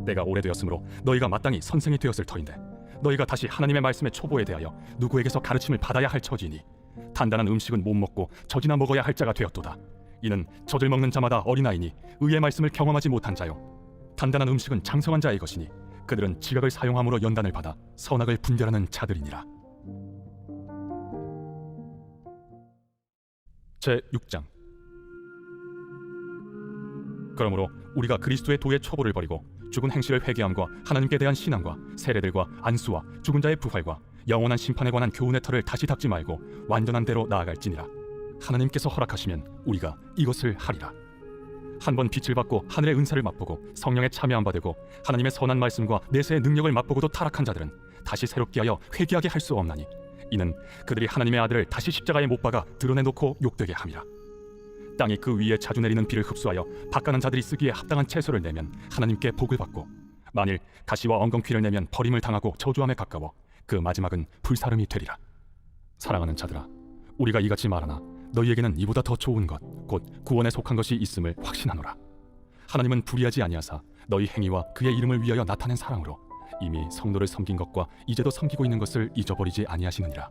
때가 오래되었으므로 너희가 마땅히 선생이 되었을 터인데 너희가 다시 하나님의 말씀의 초보에 대하여 누구에게서 가르침을 받아야 할 처지니 단단한 음식은 못 먹고 젖이나 먹어야 할 자가 되었도다. 이는 젖을 먹는 자마다 어린아이니 의의 말씀을 경험하지 못한 자요 단단한 음식은 장성한 자의 것이니 그들은 지각을 사용함으로 연단을 받아 선악을 분별하는 자들이니라. 제6장. 그러므로 우리가 그리스도의 도의 초보를 버리고 죽은 행실을 회개함과 하나님께 대한 신앙과 세례들과 안수와 죽은 자의 부활과 영원한 심판에 관한 교훈의 털을 다시 닦지 말고 완전한 대로 나아갈지니라. 하나님께서 허락하시면 우리가 이것을 하리라. 한번 빛을 받고 하늘의 은사를 맛보고 성령에 참여한 바 되고 하나님의 선한 말씀과 내세의 능력을 맛보고도 타락한 자들은 다시 새롭게 하여 회개하게 할 수 없나니 이는 그들이 하나님의 아들을 다시 십자가에 못 박아 드러내놓고 욕되게 함이라. 땅이 그 위에 자주 내리는 비를 흡수하여 밭가는 자들이 쓰기에 합당한 채소를 내면 하나님께 복을 받고 만일 가시와 엉겅퀴를 내면 버림을 당하고 저주함에 가까워 그 마지막은 불사름이 되리라. 사랑하는 자들아, 우리가 이같이 말하나 너희에게는 이보다 더 좋은 것 곧 구원에 속한 것이 있음을 확신하노라. 하나님은 불의하지 아니하사 너희 행위와 그의 이름을 위하여 나타낸 사랑으로 이미 성도를 섬긴 것과 이제도 섬기고 있는 것을 잊어버리지 아니하시느니라.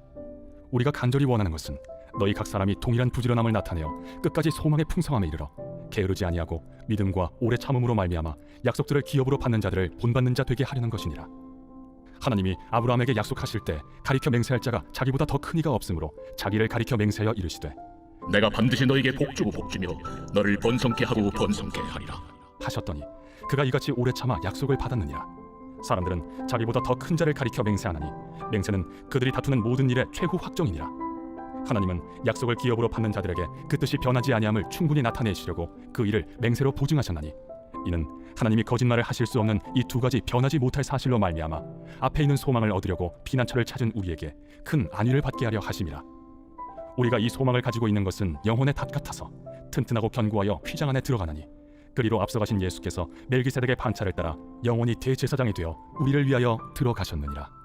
우리가 간절히 원하는 것은 너희 각 사람이 동일한 부지런함을 나타내어 끝까지 소망의 풍성함에 이르러 게으르지 아니하고 믿음과 오래 참음으로 말미암아 약속들을 기업으로 받는 자들을 본받는 자 되게 하려는 것이니라. 하나님이 아브라함에게 약속하실 때 가리켜 맹세할 자가 자기보다 더 큰 이가 없으므로 자기를 가리켜 맹세하여 이르시되 내가 반드시 너에게 복주고 복주며 너를 번성케 하고 번성케 하리라 하셨더니 그가 이같이 오래 참아 약속을 받았느니라. 사람들은 자기보다 더 큰 자를 가리켜 맹세하나니 맹세는 그들이 다투는 모든 일의 최후 확정이니라. 하나님은 약속을 기업으로 받는 자들에게 그 뜻이 변하지 아니함을 충분히 나타내시려고 그 일을 맹세로 보증하셨나니 이는 하나님이 거짓말을 하실 수 없는 이 두 가지 변하지 못할 사실로 말미암아 앞에 있는 소망을 얻으려고 피난처를 찾은 우리에게 큰 안위를 받게 하려 하심이라. 우리가 이 소망을 가지고 있는 것은 영혼의 닷 같아서 튼튼하고 견고하여 휘장 안에 들어가나니 그리로 앞서가신 예수께서 멜기세덱의 반차를 따라 영원히 대제사장이 되어 우리를 위하여 들어가셨느니라.